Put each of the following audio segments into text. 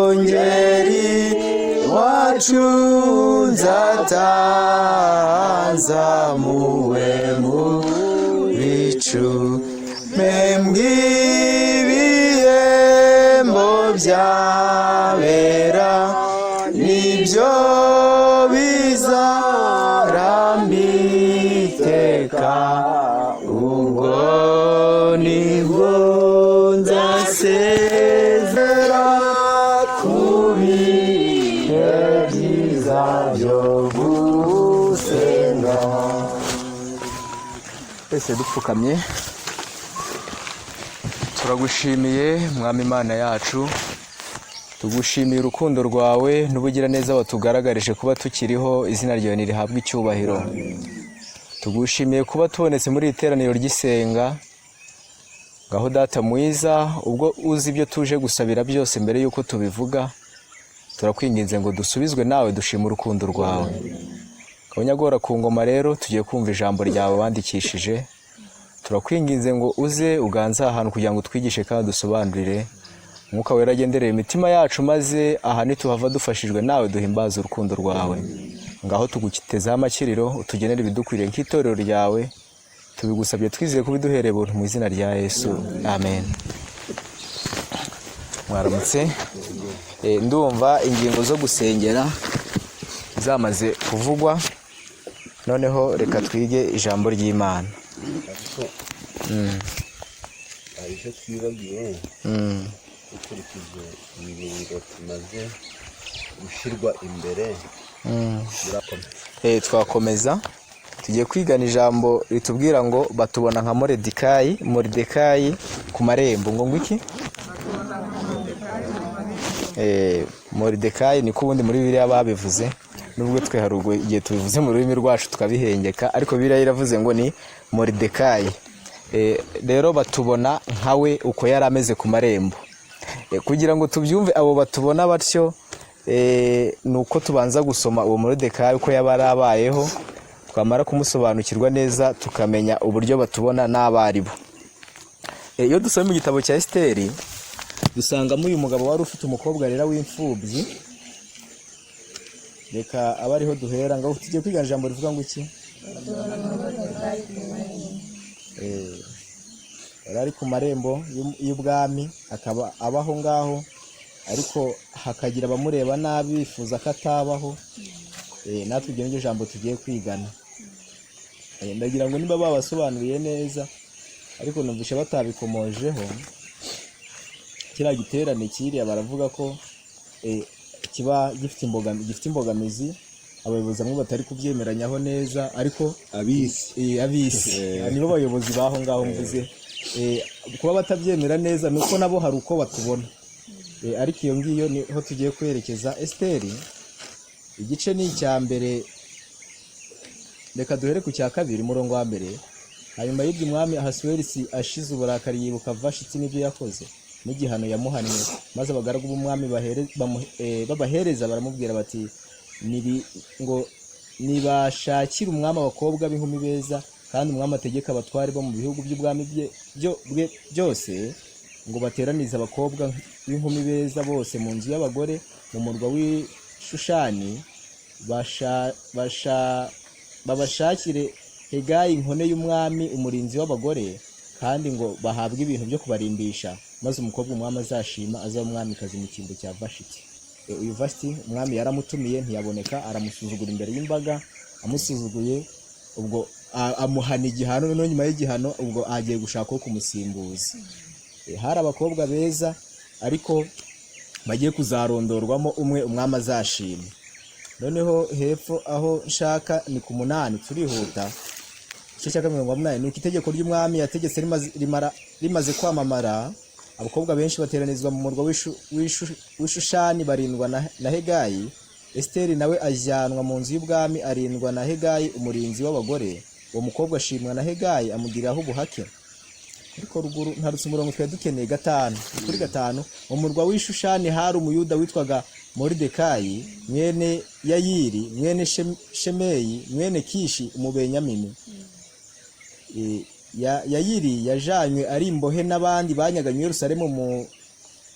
mwungeri wacu nzatanzamuwe mu bicu mbw'ibihembo byabera nibyo bizarambiteka ubwo nibwo nzasezera ku bihe byiza byo gusenga. Twese dupfukamye turagushimiye mwami Imana yacu, tugushimiye urukundo rwawe n'ubugiraneza watugaragarije kuba tukiriho, izina ryawe nirihabwe icyubahiro. Tugushimiye kuba tubonetse muri iri teraniro ry'isenga. Ngaho data mwiza, ubwo uzi ibyo tuje gusabira byose mbere yuko tubivuga, turakwinginze ngo dusubizwe nawe, dushima urukundo rwawe. Kabanyagora ku ngoma rero tugiye kumva ijambo ryawe bandikishije, turakwinginze ngo uze uganze ahantu kugira ngo twigishe kandi dusobanurire. Umwuka wera agendereye imitima yacu, maze aha nituhava dufashijwe nawe duhimbaza urukundo rwawe. Ngaho tugukitezaho amakiriro, utugenere ibidukwiriye nk'itorero ryawe, tubigusabye twizeye kubiduhereye buntu mu izina rya Yesu, amen. Mwaramutse. Ndumva ingingo zo gusengera zamaze kuvugwa, noneho reka twige ijambo ry'Imana. Icyo twibagiwe ukurikije ingingo tumaze gushyirwa imbere, twakomeza tugiye kwigana ijambo ritubwira ngo batubona nka Moridekayi ku marembo. Ngo ngwiki Moridekayi niko ubundi muri Bibiliya babivuze, nubwo twe harugo igihe tubivuze mu rurimi rwacu tukabihengeka, ariko Bibiliya iravuze ngo ni Moridekayi. Rero batubona nkawe uko yari ameze ku marembo. Kugira ngo tubyumve abo batubona batyo, nuko tubanza gusoma uwo Moridekayi uko yaba arabayeho, twamara kumusobanukirwa neza tukamenya uburyo batubona n'abaribo. Iyo dusoma mu gitabo cya Esiteri, dusangamo uyu mugabo wari ufite umukobwa rero w'imfubyi. Reka aba ariho duhera, ngo tugiye kwigana ijambo rivuga ngo iki? Yari ari ku marembo y'ubwami, akaba abaho ngaho, ariko hakagira abamureba nabi bifuza ko atabaho. Natwe ibyo niryo jambo tugiye kwigana. Ndagira ngo niba babasobanuriye neza, ariko numvishe batabikomojeho. Kiriya giterane kiriya baravuga ko kiba gifite imbogamizi, abayobozi bamwe batari kubyemeranyaho neza, ariko abisi nibo bayobozi baho ngaho mvuze. Kuba batabyemera neza nuko nabo hari uko batubona. Ariko iyo ngiyo niho tugiye kwerekeza. Esiteri igice ni icya mbere, reka duhere ku cya kabiri umurongo wa mbere. Hanyuma y'ibyo umwami Ahasuwerusi ashize uburakari yibuka Vashiti n'ibyo yakoze n'igihano yamuhannye, maze abagaragu b'umwami babahereza baramubwira bati ngo nibashakire umwami abakobwa b'inkumi beza, kandi umwami ategeka abatware bo mu bihugu by'ubwami byose ngo bateranize abakobwa b'inkumi beza bose mu nzu y'abagore mu murwa w'Ishushani, babashakire Hegayi inkone y'umwami umurinzi w'abagore, kandi ngo bahabwe ibintu byo kubarimbisha, maze umukobwa umwami azashima azaba umwamikazi mu cyimbo cya Vashiti. Uyu Vashiti umwami yaramutumiye ntiyaboneka, aramusuzugura imbere y'imbaga. Amusuzuguye ubwo amuhana igihano, no nyuma y'igihano ubwo agiye gushaka ko kumusimbuza. Hari abakobwa beza ariko bagiye kuzarondorwamo umwe umwami azashima. Noneho hepfo aho nshaka ni ku 8, turihuta. Igice cya 8 ni itegeko ry'umwami yategetse rimaze kwamamara, abakobwa benshi bateranizwa mu murwa w'Ishushani barindwa na Hegayi. Esiteri nawe ajyanwa mu nzu y'ubwami arindwa na Hegayi umurinzi w'abagore. Uwo mukobwa ashimwa na Hegayi amugiriraho ubuhake. Ariko ruguru ntarutse umurongo twari dukeneye 5. Kuri 5 mu murwa w'Ishushani hari umuyuda witwaga Moridekayi mwene Yayiri mwene Shemeyi mwene Kishi umubenyamini. Yayiri yajanywe ari imbohe n'abandi banyaganye Yerusalemu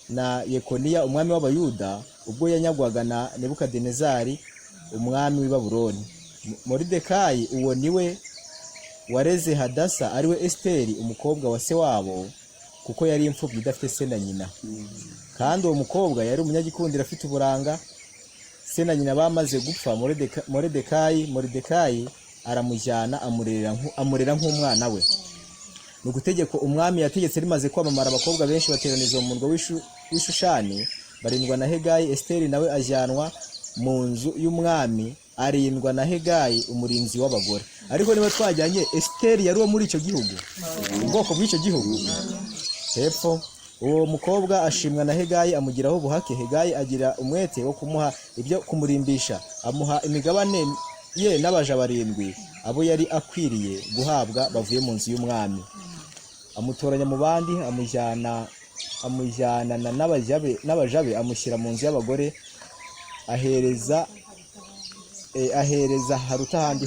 na Yekoniya umwami w'abayuda ubwo yanyagwaga na Nebukadinezari umwami w'i Babuloni. Moridekayi uwo niwe wareze Hadasa ariwe Esiteri umukobwa wa se wabo, kuko yari imfubyi idafite se na nyina. Kandi uwo mukobwa yari umunyagikundiro afite uburanga. Se na nyina bamaze gupfa, Moridekayi aramujyana amurera nk'umwana we. Ni ugutegeko umwami yategetse rimaze kwamamara, abakobwa benshi bateraniza mu murwa w'Ishushani, barindwa na Hegayi. Esiteri nawe ajyanwa mu nzu y'umwami, arindwa na Hegayi umurinzi w'abagore. Ariko niba twajyanye, Esiteri yari uwo muri icyo gihugu, ubwoko bw'icyo gihugu. Hepfo uwo mukobwa ashimwa na Hegayi, amugiraho ubuhake. Hegayi agira umwete wo kumuha ibyo kumurimbisha, amuha imigabane ye n'abaja 7 abo yari akwiriye guhabwa bavuye mu nzu y'umwami. Amutoranya mu bandi, amujyana n'abajabe amushyira mu nzu y'abagore, ahereza haruta ahandi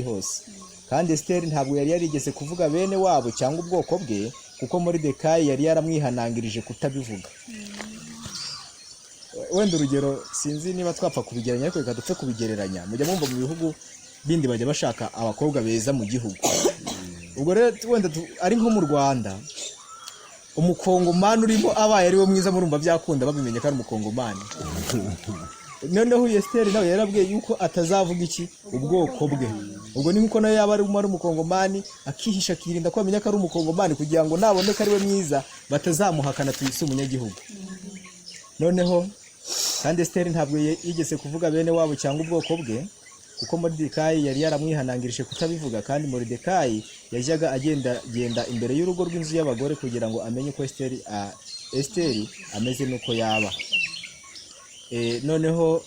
hose. Kandi Esiteri ntabwo yari yarigeze kuvuga bene wabo cyangwa ubwoko bwe, kuko Moridekayi yari yaramwihanangirije kutabivuga. Wenda urugero sinzi niba twapfa kubigereranya, ariko reka dupfe kubigereranya. Mujya mwumva mu bihugu bindi bajya bashaka abakobwa beza mu gihugu. Ubwo rero wenda ari nko mu Rwanda, umukongomani urimo abaye ari we mwiza, murumva byakunda babimenye ko ari umukongomani. Noneho Esiteri nawe yarabwiye yuko atazavuga iki ubwoko bwe. Ubwo ni nkuko nawe yaba ari umukongomani akihisha, akirinda ko amenya ko ari umukongomani, kugira ngo naboneka ari we mwiza batazamuhakana tuyise umunyagihugu. Noneho kandi Esiteri ntabwo yigeze kuvuga bene wabo cyangwa ubwoko bwe, kuko Moridekayi yari yaramwihanangirije kutabivuga. Kandi Moridekayi yajyaga agenda imbere y'urugo rw'inzu y'abagore kugira ngo amenye ko Esiteri ameze nuko yaba. Noneho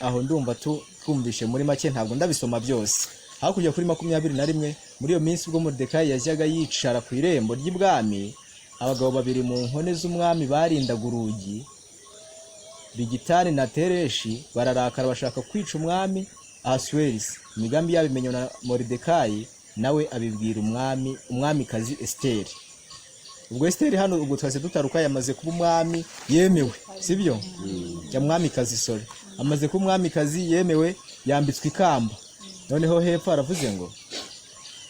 aho ndumva twumvishe muri make, ntabwo ndabisoma byose. Hakurya kuri 21 muri iyo minsi ubwo Moridekayi yajyaga yicara ku irembo ry'ibwami, abagabo 2 mu nkone z'umwami barindaga urugi, Bigitani na Tereshi, bararakara bashaka kwica umwami Ahasuwerusi. Imigambi yabo imenywa na Moridekayi, nawe abibwira umwamikazi Esiteri. Ubwo Esiteri hano ubwo twase dutaruka yamaze kuba umwami yemewe, sibyo? Ya mwamikazi amaze kuba umwamikazi yemewe, yambitswe ikamba. Noneho hepfo aravuze ngo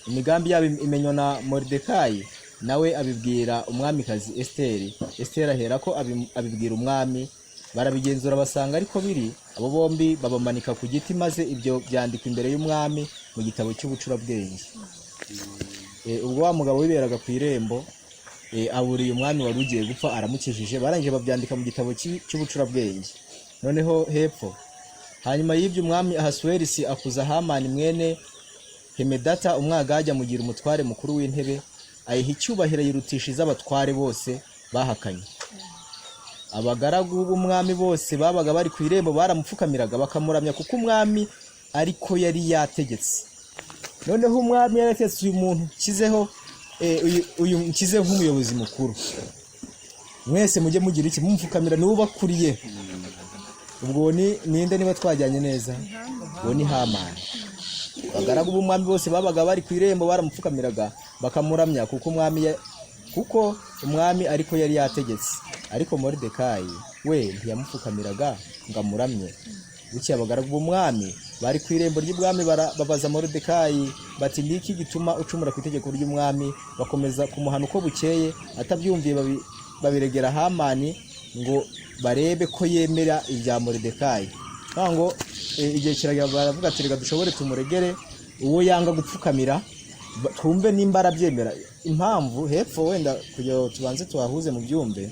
imigambi yabo imenywa na Moridekayi, nawe abibwira umwamikazi Esiteri. Esiteri ahera ko abibwira umwami, barabigenzura basanga ariko biri. Abo bombi babamanika ku giti, maze ibyo byandikwa imbere y'umwami mu gitabo cy'ubucurabwenge. Ubwo wa mugabo wiberaga ku irembo aburiye umwami wari ugiye gupfa, aramukijije, barangije babyandika mu gitabo cy'ubucurabwenge. Noneho hepfo, hanyuma y'ibyo umwami Ahasuwerusi akuza Hamani mwene Hemedata umwagage, amugira umutware mukuru w'intebe, ayiha icyubahiro yirutisha iz'abatware bose bahakanye. Abagaragu b'umwami bose babaga bari ku irembo baramupfukamiraga bakamuramya, kuko umwami ariko yari yategetse. Noneho umwami yarategetse uyu muntu nshyizeho nk'umuyobozi mukuru, mwese mujye mugira iki, mumupfukamira, niwe ubakuriye. Ubwo ninde niba twajyanye neza? Uwo ni Hamani. Abagaragu b'umwami bose babaga bari ku irembo baramupfukamiraga bakamuramya, kuko umwami ariko yari yategetse. Ariko Moridekayi we ntiyamupfukamiraga ngo amuramye. Bucye abagaragu b'umwami bari ku irembo ry'ibwami babaza Moridekayi bati, niki gituma ucumura ku itegeko ry'umwami? Bakomeza kumuhana uko bukeye, atabyumviye babiregera Hamani ngo barebe ko yemera ibya Moridekayi. Ngo igihe kiragira, baravuga ati rega dushobore tumuregere uwo yanga gupfukamira, twumve nimba arabyemera. Impamvu hepfo wenda kugira tubanze tuhahuze mu byumve.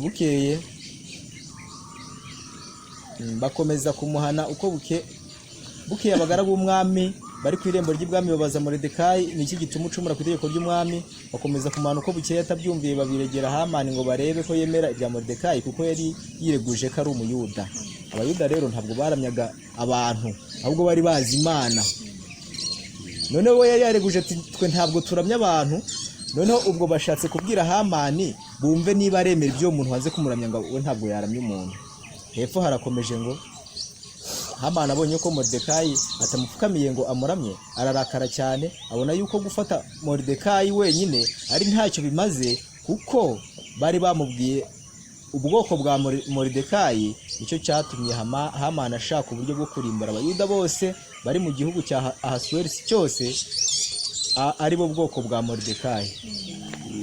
Bukeye bakomeza kumuhana uko bukeye abagaragu b'umwami bari ku irembo ry'ibwami babaza Moridekayi, niki gituma ucumura ku itegeko ry'umwami? Bakomeza kumuhana uko bukeye, atabyumviye babiregera Hamani ngo barebe ko yemera ibya Moridekayi, kuko yari yireguje ko ari umuyuda. Abayuda rero ntabwo baramyaga abantu, ahubwo bari bazi Imana. Noneho we yari yareguje ati twe ntabwo turamya abantu. Noneho ubwo bashatse kubwira Hamani bumve niba aremera ibyo umuntu wanze kumuramya, ngo we ntabwo yaramya umuntu. Hepfo harakomeje ngo Hamani abonye ko Moridekayi atamupfukamiye ngo amuramye, ararakara cyane, abona yuko gufata Moridekayi wenyine ari ntacyo bimaze, kuko bari bamubwiye ubwoko bwa Moridekayi, nicyo cyatumye Hamani ashaka uburyo bwo kurimbura abayuda bose bari mu gihugu cya Ahasuwerusi cyose ari bo bwoko bwa Moridekayi.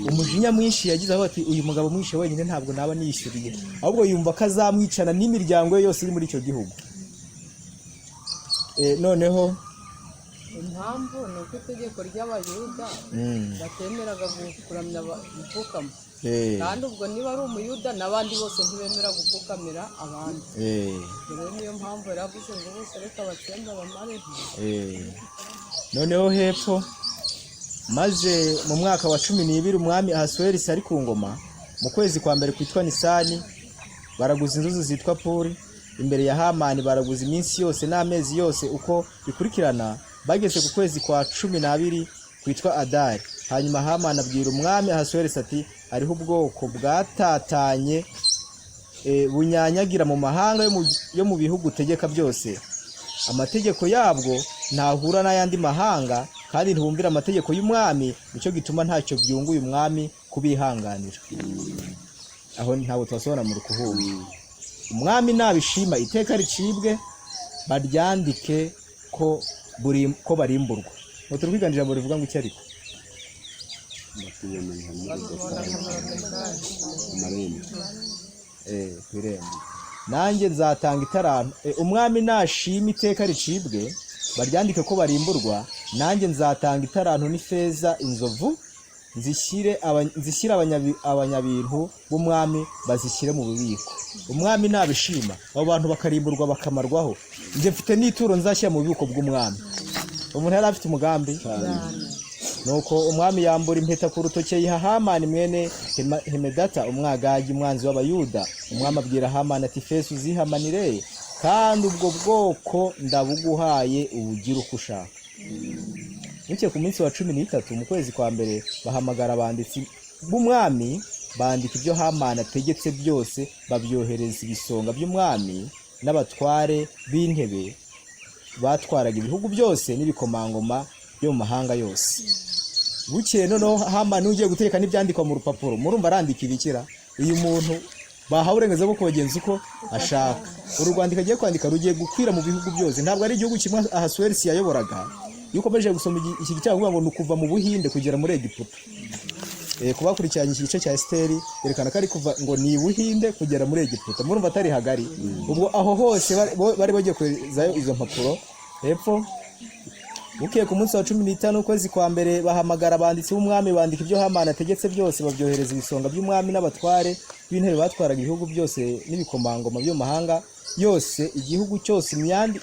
Umujinya mwinshi yagize aho ati uyu mugabo mwishe wenyine ntabwo naba niyishyuriye, ahubwo yumva ko azamwicana n'imiryango ye yose iri muri icyo gihugu. Noneho impamvu ni uko itegeko ry'abayuda batemeraga kuramya gupfukama, kandi ubwo niba ari umuyuda n'abandi bose ntibemera gupfukamira abandi. Rero niyo mpamvu yaravuze ngo bose reka batsemba bamareho. Noneho hepfo, maze mu mwaka wa 12 umwami Ahasuwerusi ari ku ngoma, mu kwezi kwa mbere kwitwa Nisani, baraguza inzuzi zitwa Puri imbere ya Hamani, baraguza iminsi yose n'amezi yose uko bikurikirana. Bageze ku kwezi kwa 12 kwitwa Adari. Hanyuma Hamani abwira umwami Ahasuwerusi ati hariho ubwoko bwatatanye bunyanyagira mu mahanga yo mu bihugu utegeka byose. Amategeko yabwo ntahura n'ayandi mahanga, kandi ntibumvira amategeko y'umwami, nicyo gituma ntacyo byunguye umwami kubihanganira. Aho ntabwo twasobona mu rukuhumbi. Umwami nabishima iteka ricibwe, baryandike ko barimburwa. Turi kwigana ijambo rivuga ngo iki ariko? Kwirembo. Nanjye nzatanga itarantu. Umwami nashima iteka ricibwe, baryandike ko barimburwa, nanjye nzatanga itarantu n'ifeza inzovu, nzishyire abanyabintu b'umwami bazishyire mu bubiko. Umwami nabishima abo bantu bakarimburwa bakamarwaho, njye mfite n'ituro nzashyira mu bubiko bw'umwami. Umuntu yari afite umugambi. Nuko umwami yambura impeta ku rutoke yiha Hamani mwene Hemedata umwagagi umwanzi w'abayuda. Umwami abwira Hamani ati Fesu uzihamanire, kandi ubwo bwoko ndabuguhaye ubugira uko ushaka. Buke ku munsi wa 13 mu kwezi kwa mbere bahamagara abanditsi b'umwami, bandika ibyo Hamani ategetse byose, babyohereza ibisonga by'umwami n'abatware b'intebe batwaraga ibihugu byose n'ibikomangoma byo mu mahanga yose. Buke noneho Hamani ugiye gutegeka n'ibyandikwa mu rupapuro, murumva arandika ibikira. Uyu muntu bahawe uburenganzira bwo kubagenza uko ashaka. Urwandiko agiye kwandika rugiye gukwira mu bihugu byose, ntabwo ari igihugu kimwe Ahasuwerusi yayoboraga. Iyo ukomeje gusoma iki gitabo ngo ni kuva mu Buhinde kugera muri Egiputa. Kubakurikiranye iki gice cya Esiteri yerekana ko ari kuva ngo ni Buhinde kugera muri Egiputa. Murumva atari hagari. Ubwo aho hose bari bagiye kwezayo izo mpapuro. Hepfo bukiye ku munsi wa 15 ukwezi kwa mbere bahamagara abanditsi b'umwami, bandika ibyo Hamani ategetse byose, babyohereza ibisonga by'umwami n'abatware b'intebe batwaraga ibihugu byose n'ibikomangoma byo mahanga yose, igihugu cyose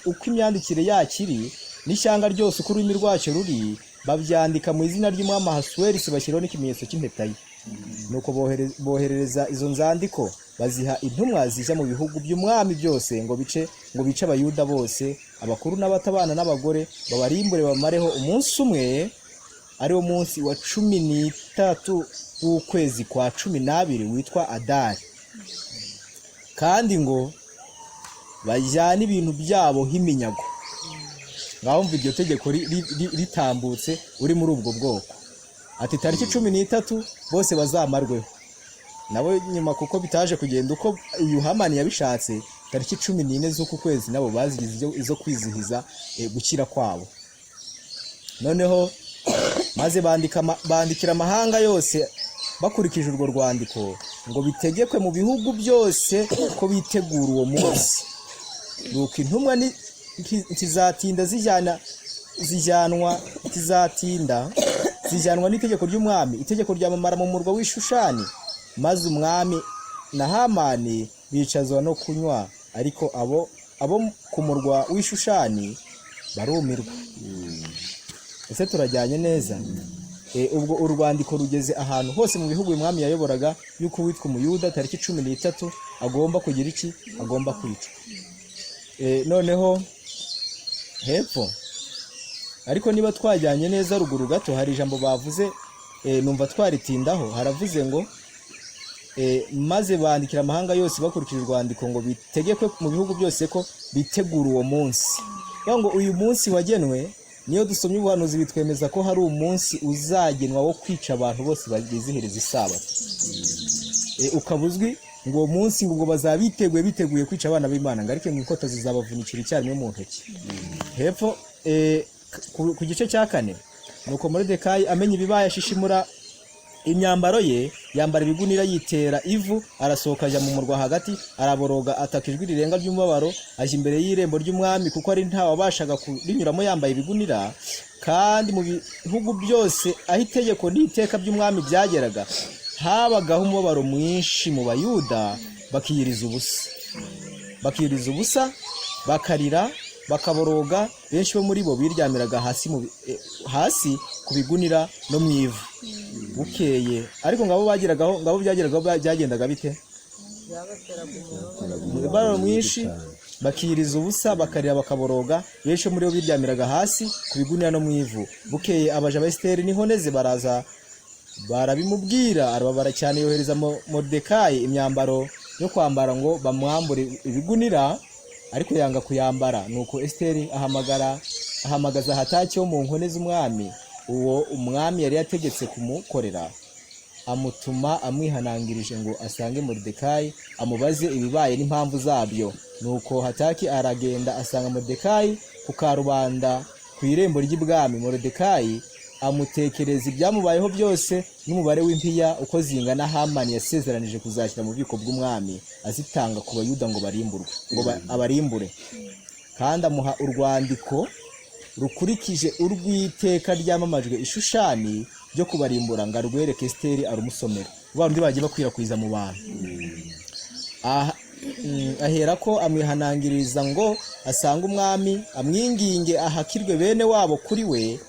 uko imyandikire yakiri n'ishyanga ryose uko ururimi rwacyo ruri, babyandika mu izina ry'umwami Ahasuwerusi bashyiraho n'ikimenyetso cy'impeta ye. Nuko boherereza izo nzandiko, baziha intumwa zijya mu bihugu by'umwami byose ngo bice abayuda bose, abakuru n'abatabana n'abagore, babarimbure bamareho umunsi umwe, ari wo munsi wa 13 w'ukwezi kwa 12 witwa Adari. Kandi ngo bajyane ibintu byabo h'iminyago. Ngaho mva iryo tegeko ritambutse uri muri ubwo bwoko. Ati tariki 13 bose bazamarweho. Nabo nyuma kuko bitaje kugenda uko uyu Hamani yabishatse, tariki 14 z'uku kwezi nabo bazigize izo kwizihiza gukira kwabo. Noneho maze bandikira amahanga yose bakurikije urwo rwandiko ngo bitegekwe mu bihugu byose ko bitegura uwo munsi. Nuko intumwa ntizatinda zijyanwa n'itegeko ry'umwami. Itegeko ryamamara mu murwa w'Ishushani, maze umwami na Hamani bicazwa no kunywa, ariko abo ku murwa w'Ishushani barumirwa. Ese turajyanye neza? Ubwo urwandiko rugeze ahantu hose mu bihugu umwami yayoboraga yuko witwa umuyuda tariki 13 agomba kugira iki? Agomba kwicwa. Noneho hepfo ariko niba twajyanye neza ruguru gato hari ijambo bavuze numva twaritindaho. Haravuze ngo maze bandikira amahanga yose bakurikije urwandiko ngo bitegekwe mu bihugu byose ko bitegura uwo munsi. Ngo uyu munsi wagenwe, niyo dusomye ubuhanuzi bitwemeza ko hari umunsi uzagenwa wo kwica abantu bose bizihiriza isabato. ukaba uzwi ngo uwo munsi ngo bazaba biteguye kwica abana b'Imana, ngo ariko inkota zizabavunikira icyarimwe mu ntoki. Hepfo ku gice cya 4 nuko Moridekayi amenya ibibaye ashishimura imyambaro ye, yambara ibigunira yitera ivu, arasohoka ajya mu murwa hagati, araboroga, ataka ijwi rirenga ry'umubabaro, ajya imbere y'irembo ry'umwami kuko ari nta wabashaga kurinyuramo yambaye ibigunira. Kandi mu bihugu byose aho itegeko n'iteka by'umwami byageraga habagaho umubabaro mwinshi mu Bayuda, bakiyiriza ubusa bakarira bakaboroga. Benshi bo muri bo biryamiraga hasi ku bigunira no mu ivu. Bukeye ariko ngabo byageragaho byagendaga bite? Umubabaro mwinshi, bakiyiriza ubusa bakarira bakaboroga. Benshi muri bo biryamiraga hasi ku bigunira no mu ivu. Bukeye abaja ba Esiteri n'inkoneze baraza barabimubwira, arababara cyane, yohereza Moridekayi imyambaro yo kwambara ngo bamwambure ibigunira, ariko yanga kuyambara. Nuko Esiteri ahamagaza Hataki wo mu nkone z'umwami, uwo umwami yari yategetse kumukorera, amutuma amwihanangirije ngo asange Moridekayi amubaze ibibaye n'impamvu zabyo. Nuko Hataki aragenda asanga Moridekayi ku karubanda ku irembo ry'ibwami. Moridekayi amutekereza ibyamubayeho byose n'umubare w'impiya uko zingana Hamani yasezeranije kuzashyira mu bubiko bw'umwami, azitanga ku Bayuda ngo abarimbure. Kandi amuha urwandiko rukurikije urw'iteka ryamamajwe i Shushani ryo kubarimbura, ngo arwereke Esiteri arumusomera. Ubundi bagiye bakwirakwiza mu bantu. Ahera ko amwihanangiriza ngo asange umwami, amwinginge ahakirwe bene wabo kuri we.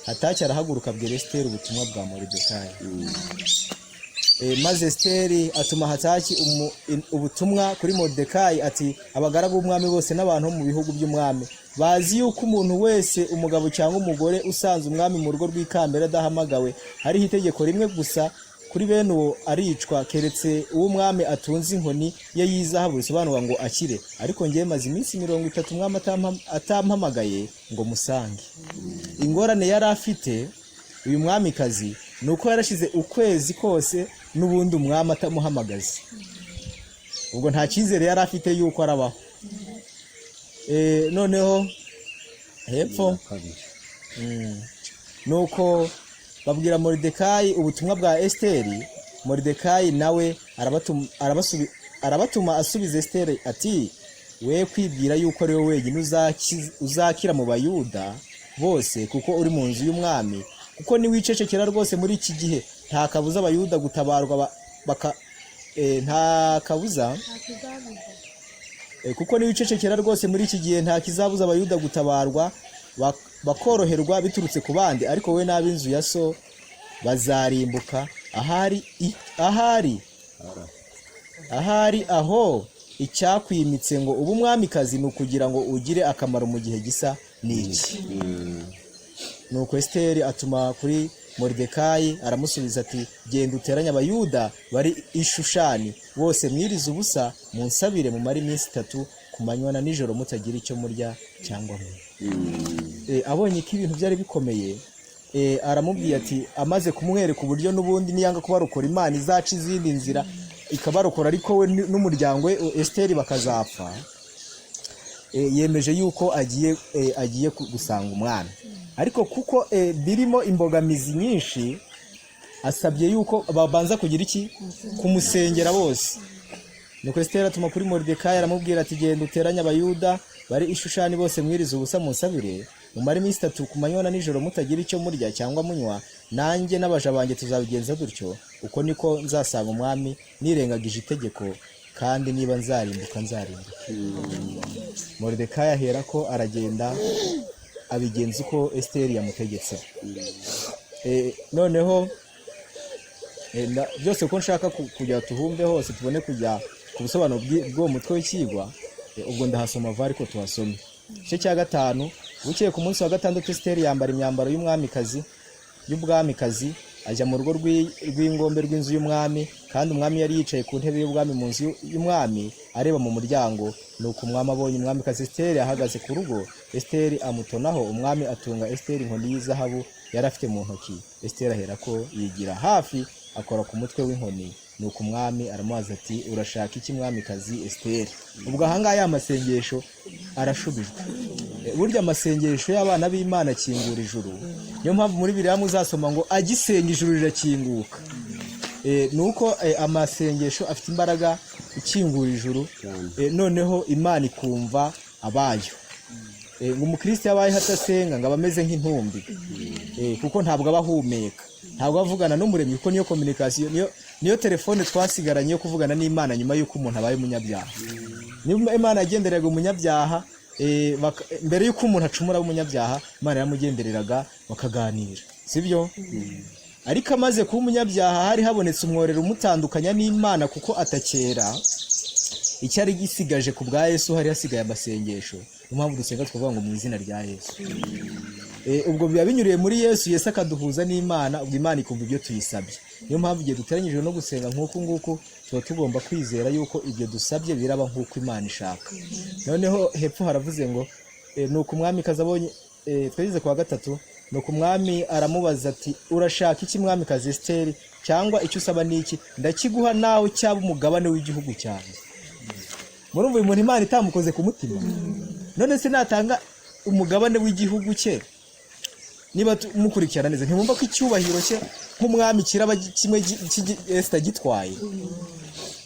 Hataki arahaguruka abwira Esiteri ubutumwa bwa Moridekayi. Maze Esiteri atuma Hataki ubutumwa kuri Moridekayi ati, abagaragu b'umwami bose n'abantu mu bihugu by'umwami bazi yuko umuntu wese, umugabo cyangwa umugore usanze umwami mu rugo rw'ikambere adahamagawe, hariho itegeko rimwe gusa kuri bene uwo aricwa, keretse uw'umwami atunze inkoni ye y'izahabu, bisobanura ngo akire. Ariko ngiye maze iminsi 30 umwami atampamagaye ngo musange. Ingorane yari afite uyu mwamikazi nuko yarashize ukwezi kose n'ubundi umwami atamuhamagaze. Ubwo nta cyizere yari afite yuko arabaho. Noneho hepfo nuko babwira Moridekayi ubutumwa bwa Esiteri. Moridekayi nawe arabatuma asubiza Esiteri ati, we kwibwira yuko ari wowe wenyine uzakira mu Bayuda bose kuko uri mu nzu y'umwami, kuko niwicecekera rwose muri iki gihe nta kabuza Abayuda gutabarwa kuko niwicecekera rwose muri iki gihe nta kizabuza Abayuda gutabarwa bakoroherwa biturutse ku bandi, ariko we n'ab'inzu ya so bazarimbuka. Ahari aho icyakwimitse ngo ubu mwamikazi ni ukugira ngo ugire akamaro mu gihe gisa n'iki. Nuko Esiteri atuma kuri Moridekayi aramusubiza ati, genda uteranye Abayuda bari i Shushani bose, mwirize ubusa, munsabire mumare iminsi 3 ku manywa na nijoro mutagira icyo murya cyangwa mwe. Abonye ko ibintu byari bikomeye, aramubwiye ati, amaze kumwereka uburyo n'ubundi niyanga kubarokora Imana izaca izindi nzira ikabarokora, ariko we n'umuryango we Esiteri bakazapfa, yemeje yuko agiye gusanga umwami. Ariko kuko birimo imbogamizi nyinshi, asabye yuko babanza kugira iki, kumusengera bose. Nuko Esiteri atuma kuri Moridekayi aramubwira ati, genda uteranye Abayuda bari i Shushani bose, mwirize ubusa, munsabire mumare iminsi 3 ku manywa na nijoro mutagira icyo murya cyangwa munywa, nanjye n'abaja banjye tuzabigenza dutyo. Uko niko nzasanga umwami nirengagije itegeko, kandi niba nzarimbuka nzarimbuka. Moridekayi ahera ko aragenda abigenza uko Esiteri yamutegetse. Noneho byose ko nshaka kujya tuhumve hose tubone kujya ku busobanuro bw'uwo mutwe w'ikigwa, ubwo ndahasoma va ariko tuhasome. Igice cya 5. Bukeye ku munsi wa 6 Esiteri yambara imyambaro y'ubwamikazi ajya mu rugo rw'ingombe rw'inzu y'umwami, kandi umwami yari yicaye ku ntebe y'ubwami mu nzu y'umwami areba mu muryango. Nuko umwami abonye umwamikazi Esiteri ahagaze ku rugo, Esiteri amutonaho. Umwami atunga Esiteri inkoni y'izahabu yari afite mu ntoki. Esiteri ahera ko yigira hafi akora ku mutwe w'inkoni. Nuko umwami aramubaza ati urashaka iki mwamikazi Esiteri? Ubwo ahangaha ya masengesho arashubijwe. Burya amasengesho y'abana b'Imana akingura ijuru. Niyo mpamvu muri Bibiliya muzasoma ngo agisenga ijuru rirakinguka. Nuko amasengesho afite imbaraga ikingura ijuru, noneho Imana ikumva abayo. Ngo umukristo yabaye hatasenga ngo abameze nk'intumbi, kuko ntabwo abahumeka, ntabwo avugana n'umuremyi, kuko niyo communication, niyo telefone twasigaranye yo kuvugana n'Imana nyuma y'uko umuntu abaye umunyabyaha. Niyo Imana yagendereraga umunyabyaha, mbere y'uko umuntu acumura umunyabyaha, Imana yamugendereraga bakaganira, sibyo? Ariko amaze kuba umunyabyaha hari habonetse umworero umutandukanya n'Imana, kuko atakera icyari gisigaje ku bwa Yesu, hari hasigaye amasengesho. Impamvu dusenga twavuga ngo mu izina rya Yesu. Ubwo biba binyuriye muri Yesu, Yesu akaduhuza n'Imana, ubwo Imana ikumva ibyo tuyisabye. Niyo mpamvu igihe duteranyije no gusenga nk'uku nguku, tuba tugomba kwizera yuko ibyo dusabye biraba nk'uko Imana ishaka. Noneho hepfo haravuze ngo nuko umwamikazi abonye, twagize kwa gatatu, nuko umwami aramubaza ati urashaka iki mwamikazi Esiteri, cyangwa icyo usaba niki? Ndakiguha nawe cyaba umugabane w'igihugu cyanjye. Murumva uyu muntu Imana itamukoze ku mutima? None se natanga umugabane w'igihugu cye, niba mukurikirana neza ntimwumva ko icyubahiro cye nk'umwami kiraba kimwe Esiteri gitwaye?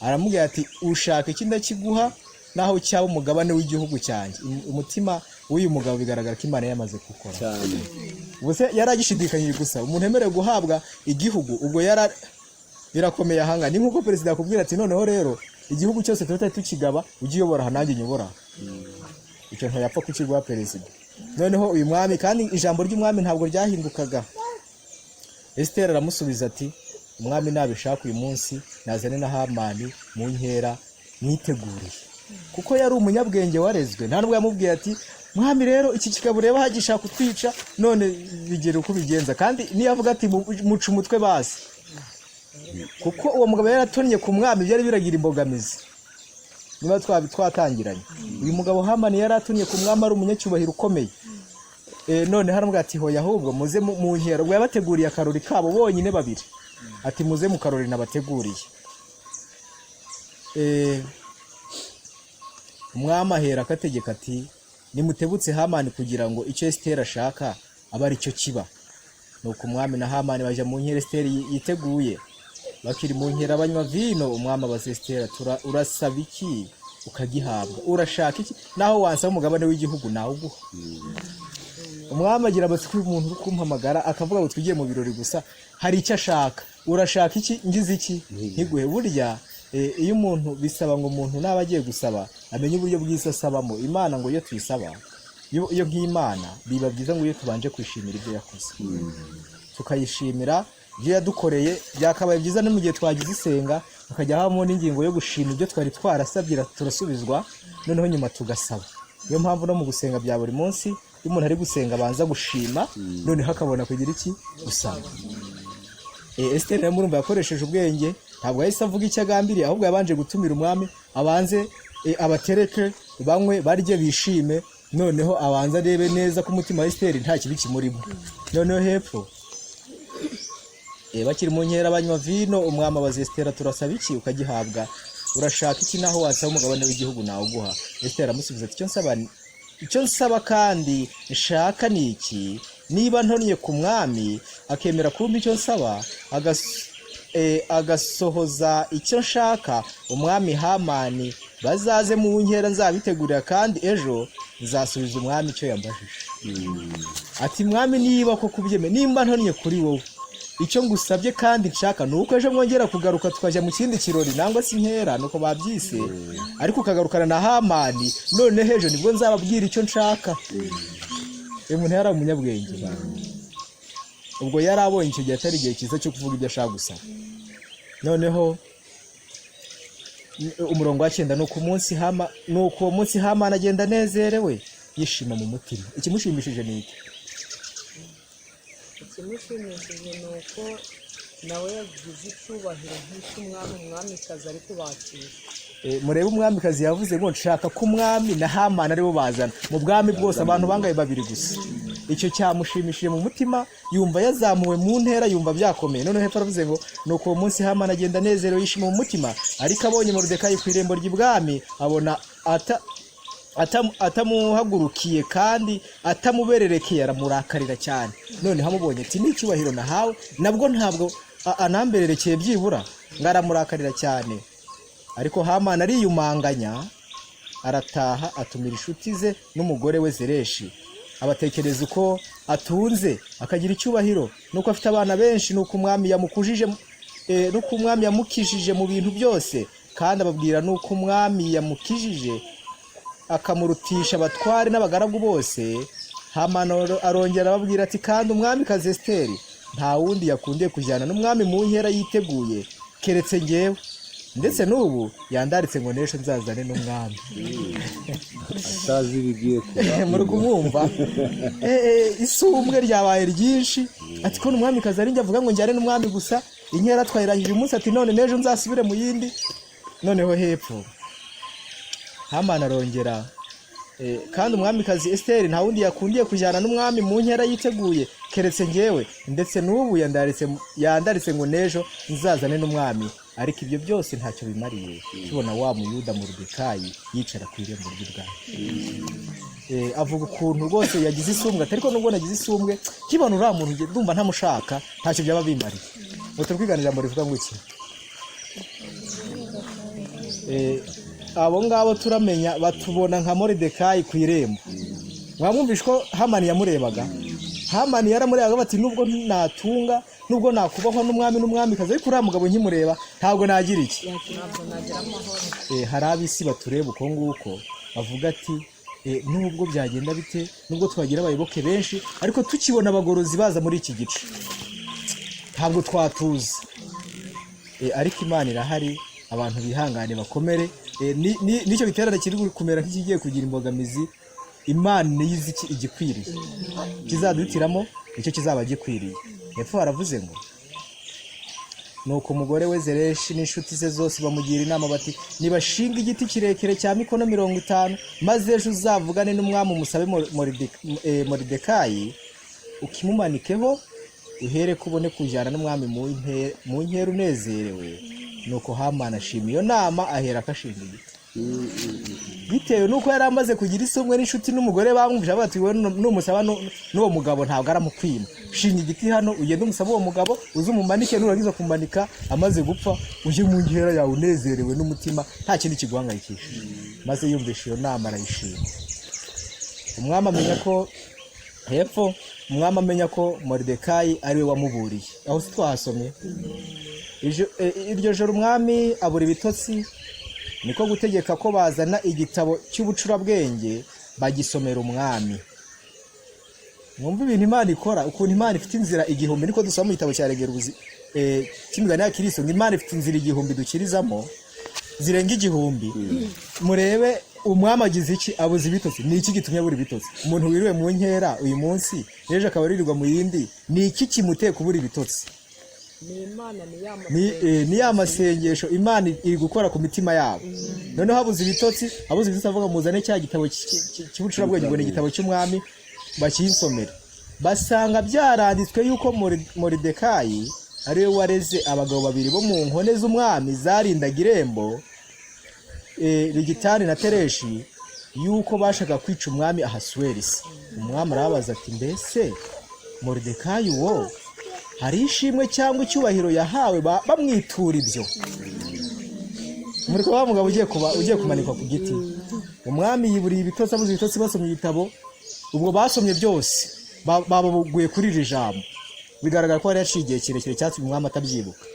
Aramubwira ati ushaka iki ndakiguha naho cyaba umugabane w'igihugu cyanjye. Umutima w'uyu mugabo bigaragara ko Imana yamaze gukora cyane. Ubuse yaragishidikanyije gusa umuntu emerewe guhabwa igihugu, ubwo birakomeye ahanga. Ni nk'uko perezida yakubwira ati noneho rero igihugu cyose tukigaba ujye uyobora nanjye nyobora. Icyo ntiyapfa kukiguha perezida. Noneho uyu mwami, kandi ijambo ry'umwami ntabwo ryahindukaga. Esiteri aramusubiza ati umwami nabishaka uyu munsi nazane na Hamani mu nkera mwiteguriye, kuko yari umunyabwenge warezwe. Nta nubwo yamubwiye ati mwami rero iki kigabo ureba hagishaka kutwica, none bigera uko bigenza. Kandi niyo avuga ati muca umutwe basi, kuko uwo mugabo yaratonnye ku mwami, byari biragira imbogamizi. Niba twatangiranye, uyu mugabo Hamani yaratumye ku mwami ari umunyacyubahiro ukomeye. None haramubwira ati hoya ahubwo muze mu nkera. Ubwo yabateguriye akarori kabo bonyine babiri, ati muze mu karori nabateguriye. Umwami ahera akategeka ati nimutebutse Hamani kugira ngo icyo Esiteri ashaka aba ari cyo kiba. Nuko umwami na Hamani baje mu nkera Esiteri yiteguye. Bakiri mu nkera banywa vino, umwami abaza Esiteri urasaba iki ukagihabwa? Urashaka iki naho wansaba umugabane w'igihugu nawe uguha? Umwami agira amatsiko y'umuntu uri kumpamagara akavuga ngo twigiye mu birori gusa, hari icyo ashaka. Urashaka iki? Ngize iki ntiguhe. Burya iyo umuntu bisaba ngo umuntu naba agiye gusaba amenye uburyo bwiza asabamo. Imana ngo iyo tuyisaba, iyo nk'Imana biba byiza ngo iyo tubanje kwishimira ibyo yakoze, tukayishimira ibyo yadukoreye. Byakabaye byiza no mu gihe twagize isenga hakajya habamo n'ingingo yo gushima ibyo twari twarasabye turasubizwa, noneho nyuma tugasaba. Niyo mpamvu no mu gusenga bya buri munsi iyo umuntu ari gusenga abanza gushima, noneho akabona kugira iki gusaba. Esiteri rero murumva yakoresheje ubwenge, ntabwo yahise avuga icyo agambiriye, ahubwo yabanje gutumira umwami abanze abatereke banywe barye bishime, noneho abanza arebe neza ko umutima wa Esiteri nta kibi kimurimo. Noneho hepfo bakiri mu nkera banywa vino, umwami abaza Esiteri turasaba iki ukagihabwa? Urashaka iki naho wansaba umugabane w'igihugu nawe uguha? Esiteri aramusubiza ati icyo nsaba kandi nshaka ni iki, niba ntoniye ku mwami akemera kumva icyo nsaba agasohoza icyo nshaka, umwami Hamani bazaze mu nkera nzabitegurira, kandi ejo nzasubiza umwami icyo yambajije. Ati mwami niba ko kubyeme, nimba ntoniye kuri wowe icyo ngusabye kandi nshaka nuko ejo mwongera kugaruka tukajya mu kindi kirori nangwa si nkera nuko babyise, ariko ukagarukana na Hamani, none ejo nibwo nzababwira icyo nshaka. Umuntu yari umunyabwenge, ubwo yari abonye icyo gihe atari igihe cyiza cyo kuvuga ibyo ashaka gusaba. Noneho umurongo wa 9, nuko uwo munsi Hamani agenda anezerewe yishima mu mutima. Ikimushimishije ni iki? Ikimushimishije ni uko nawe yagize icyubahiro nk'icy'umwamikazi ari kubakira. Murebe umwamikazi yavuze ngo nshaka ko umwami na Hamani aribo bazana. Mu bwami bwose abantu bangaye babiri gusa, icyo cyamushimishije mu mutima, yumva yazamuwe mu ntera, yumva byakomeye. None hepfo aravuze ngo nuko uwo munsi Hamani agenda anezerewe yishima mu mutima, ariko abonye Moridekayi ku irembo ry'ibwami abona atamuhagurukiye kandi atamubererekeye, aramurakarira cyane. None hamubonye ati n'icyubahiro nahawe nabwo ntabwo anambererekeye byibura, ngaramurakarira cyane. Ariko Hamani ariyumanganya, arataha atumira inshuti ze n'umugore we Zereshi, abatekereza uko atunze akagira icyubahiro, nuko afite abana benshi, nuko umwami yamukijije mu bintu byose, kandi ababwira nuko umwami yamukijije akamurutisha abatware n'abagaragu bose. Hamani arongera ababwira ati kandi umwamikazi Esiteri nta wundi yakundiye kujyana n'umwami mu nkera yiteguye keretse njyewe, ndetse n'ubu yandaritse ngo n'ejo nzazane n'umwami. atazi ibigiye kuba. Muri kumwumva isumbwe ryabaye ryinshi, ati ko n'umwamikazi ari njye avuga ngo njyane n'umwami gusa, inkera twayirahije umunsi, ati none n'ejo nzasubire mu yindi. Noneho hepfo Hamani arongera kandi umwamikazi Esiteri nta wundi yakundiye kujyana n'umwami mu nkera yiteguye keretse njyewe, ndetse n'ubu yandaritse ngo n'ejo nzazane n'umwami. Ariko ibyo byose ntacyo bimariye, tubona wa muyuda Moridekayi yicara ku irembo ry'ibwami. Avuga ukuntu rwose yagize isumbwe, ariko nubwo nagize isumbwe kibona uriya muntu ndumva ntamushaka, ntacyo byaba bimariye. Ngo turwiganira ijambo rivuga ngo iki? Abo ngabo turamenya batubona nka Moridekayi ku irembo. Mwamwumvishe ko Hamani yamurebaga? Hamani yaramurebaga bati nubwo natunga, nubwo nakubahwa n'umwami n'umwamikazi, ariko uriya mugabo nkimureba ntabwo nagira iki. Hari ab'isi batureba uko nguko bavuga ati nubwo byagenda bite, nubwo twagira abayoboke benshi, ariko tukibona abagorozi baza muri iki gice ntabwo twatuza. Ariko Imana irahari, abantu bihangane bakomere. Nicyo giterane kiri kumera nk'ikigiye kugira imbogamizi, Imana niyo izi igikwiriye, kizaduhitiramo nicyo kizaba gikwiriye. Hepfo haravuze ngo nuko umugore we Zereshi n'inshuti ze zose bamugira inama bati nibashinga igiti kirekire cya mikono 50, maze ejo uzavugane n'umwami umusabe Moridekayi ukimumanikeho, uhere kubone kujyana n'umwami mu nkera unezerewe. Nuko Hamani ashima iyo nama, ahera akashinga igiti. Bitewe nuko yari amaze kugira isumbwe n'inshuti n'umugore bamwumvisha bati we numusaba n'uwo mugabo ntabwo aramukwima, shinga igiti hano ugende umusaba uwo mugabo, uzumumanike, nurangiza kumanika amaze gupfa uje mu nkera yawe unezerewe n'umutima nta kindi kiguhangayikisha. Maze yumvisha iyo nama arayishima. Umwami amenya ko hepfo, umwami amenya ko Moridekayi ari we wamuburiye. Aho si twahasomye? Iryo joro umwami abura ibitotsi, niko gutegeka ko bazana igitabo cy'ubucurabwenge bagisomera umwami. Mwumva ibintu Imana ikora, ukuntu Imana ifite inzira igihumbi. Niko dusoma mu gitabo cya Regera cy'imigani ya Kristo, ngo Imana ifite inzira igihumbi dukirizamo, zirenga igihumbi. Murebe umwami agize iki? Abuze ibitotsi. Ni iki gitumye abura ibitotsi? Umuntu wiriwe mu nkera uyu munsi, ejo akaba aririrwa mu yindi, ni iki kimuteye kubura ibitotsi? Ni ya masengesho Imana iri gukora ku mitima yabo. Noneho habuze ibitotsi avuga muzane cya gitabo cy'ubucurabwenge, ngo ni igitabo cy'umwami, bakisomera. Basanga byaranditswe yuko Moridekayi ari we wareze abagabo babiri bo mu nkone z'umwami zarindaga irembo, Bigitani na Tereshi, yuko bashaka kwica umwami Ahasuwerusi. Umwami arababaza ati mbese Moridekayi wo hari ishimwe cyangwa icyubahiro yahawe bamwitura ibyo? Muri kwa mugabo ugiye kumanikwa ku giti. Umwami yiburiye ibitotsi, abuze ibitotsi basomye igitabo. Ubwo basomye byose babaguye kuri iri jambo, bigaragara ko yari yaciye igihe kirekire cyatumye umwami atabyibuka.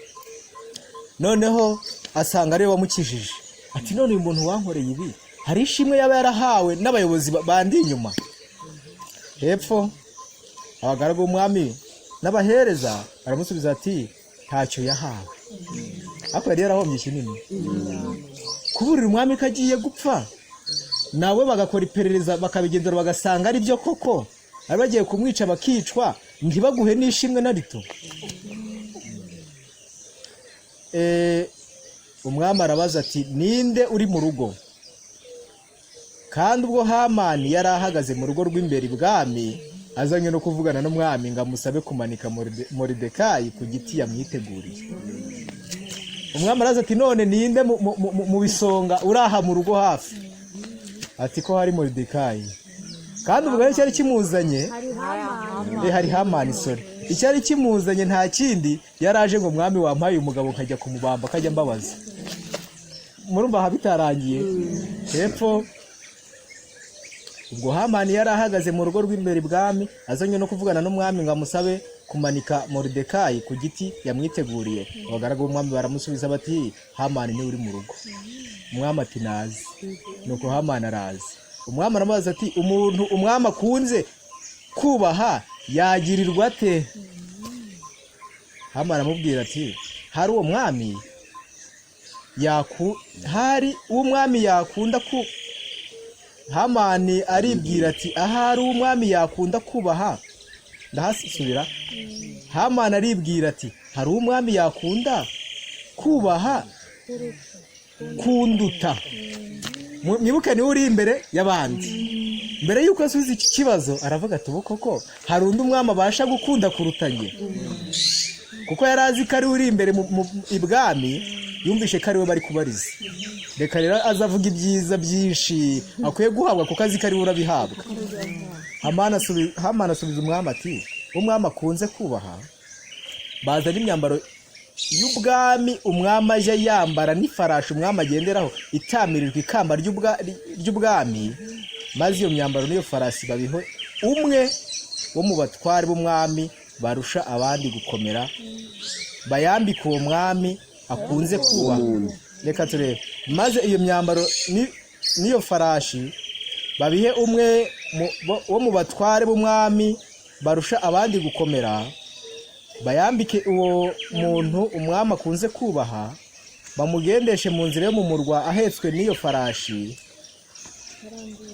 Noneho asanga ari we wamukijije. Ati none uyu muntu wankoreye ibi hari ishimwe yaba yarahawe n'abayobozi bandi inyuma? Hepfo abagaragu b'umwami n'abahereza aramusubiza ati ntacyo yahawe. Ariko yari yarahombye kinini. Kuburira umwami ko agiye gupfa, nawe bagakora iperereza bakabigenzura bagasanga ari byo koko, ari bagiye kumwica bakicwa, ntibaguhe n'ishimwe na rito. Umwami arabaza ati ninde uri mu rugo? Kandi ubwo Hamani yari ahagaze mu rugo rw'imbere ibwami, azanye no kuvugana n'umwami ngo amusabe kumanika Moridekayi ku giti yamwiteguriye. Umwami araza ati none ninde mu bisonga uraha mu rugo hafi? Ati ko hari Moridekayi. Kandi ubwo cyari kimuzanye hari Hamani sore. Icyari kimuzanye nta kindi yaraje ngo mwami wampaye umugabo nkajya kumubamba kajya mbabaza. Murumva habitarangiye hepfo ubwo Hamani yari ahagaze mu rugo rw'imbere bwami azanye no kuvugana n'umwami ngo amusabe kumanika Moridekayi ku giti yamwiteguriye. Abagaragu b'umwami baramusubiza bati Hamani ni uri mu rugo. Umwami ati nazi. Nuko Hamani arazi. Umwami aramubaza ati umuntu umwami akunze kubaha yagirirwa ate? Hamani aramubwira ati hari uwo mwami hari umwami yakunda ku Hamani aribwira ati ahari umwami yakunda kubaha. Ndahasubira. Hamani aribwira ati hari umwami yakunda kubaha kunduta. Mwibuke ni uri imbere y'abandi. Mbere yuko asubiza iki kibazo aravuga ati koko hari undi umwami abasha gukunda kurutanye. Kuko yarazi ko ari uri imbere mu ibwami yumvishe ko ari we bari kubariza. Reka rero azavuga ibyiza byinshi akwiye guhabwa kuko azi ko ari we urabihabwa. Hamani asubiza umwami ati umwami akunze kubaha bazana imyambaro y'ubwami umwami ajya yambara n'ifarashi umwami agenderaho itamirijwe ikamba ry'ubwami, maze iyo myambaro n'iyo farasi babiho umwe wo mu batware b'umwami barusha abandi gukomera bayambika uwo mwami akunze kubaha. Reka turebe. Maze iyo myambaro n'iyo farashi babihe umwe wo mu batware b'umwami barusha abandi gukomera bayambike uwo muntu umwami akunze kubaha bamugendeshe mu nzira yo mu murwa ahetswe n'iyo farashi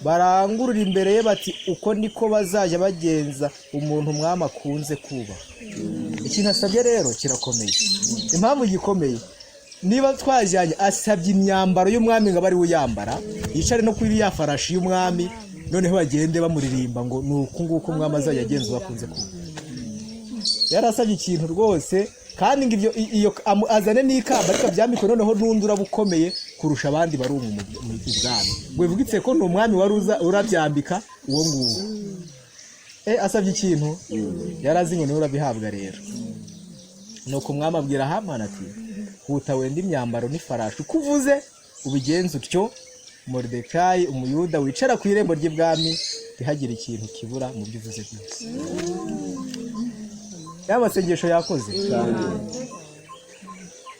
barangurura imbere ye bati uko niko bazajya bagenza umuntu umwami akunze kubaha. Ikintu asabye rero kirakomeye. Impamvu gikomeye niba twajyanye asabye imyambaro y'umwami ngo bari uyambara yicare no kuri ya farashi y'umwami noneho bagende bamuririmba ngo nuko nguko umwami azajya agenza bakunze kubaha. Yarasabye ikintu rwose kandi ngo iyo azane n'ikamba ariko byambikwe noneho n'undi urabukomeye kurusha abandi bari mu bwami. Wivugitse ko ni umwami wari urabyambika uwo nguwo. Asabye ikintu yarazi ngo niwe urabihabwa rero. Nuko umwami abwira Hamani ati huta wenda imyambaro n'ifarashi uko uvuze ubigenza utyo Moridekayi umuyuda wicara ku irembo ry'ibwami ntihagire ikintu kibura mu byo uvuze byose. Y'amasengesho yakoze.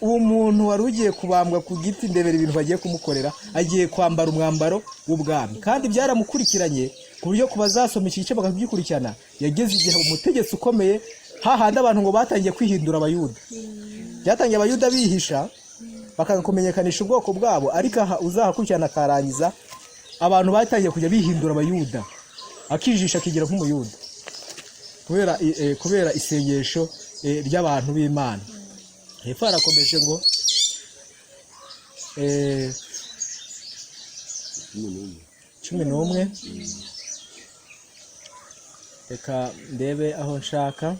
Uwo muntu wari ugiye kubambwa ku giti ndebera ibintu bagiye kumukorera agiye kwambara umwambaro w'ubwami kandi byaramukurikiranye ku buryo kubazasoma iki gice bakagikurikirana yageze igihe umutegetsi ukomeye hahandi abantu ngo batangiye kwihindura abayuda. Byatangiye abayuda bihisha bakakumenyekanisha ubwoko bwabo ariko aha uzahakurikirana karangiza abantu batangiye kujya bihindura abayuda akijisha kigira nk'umuyuda kubera isengesho ry'abantu b'Imana. Hepfo arakomeje ngo 11 reka ndebe aho nshaka.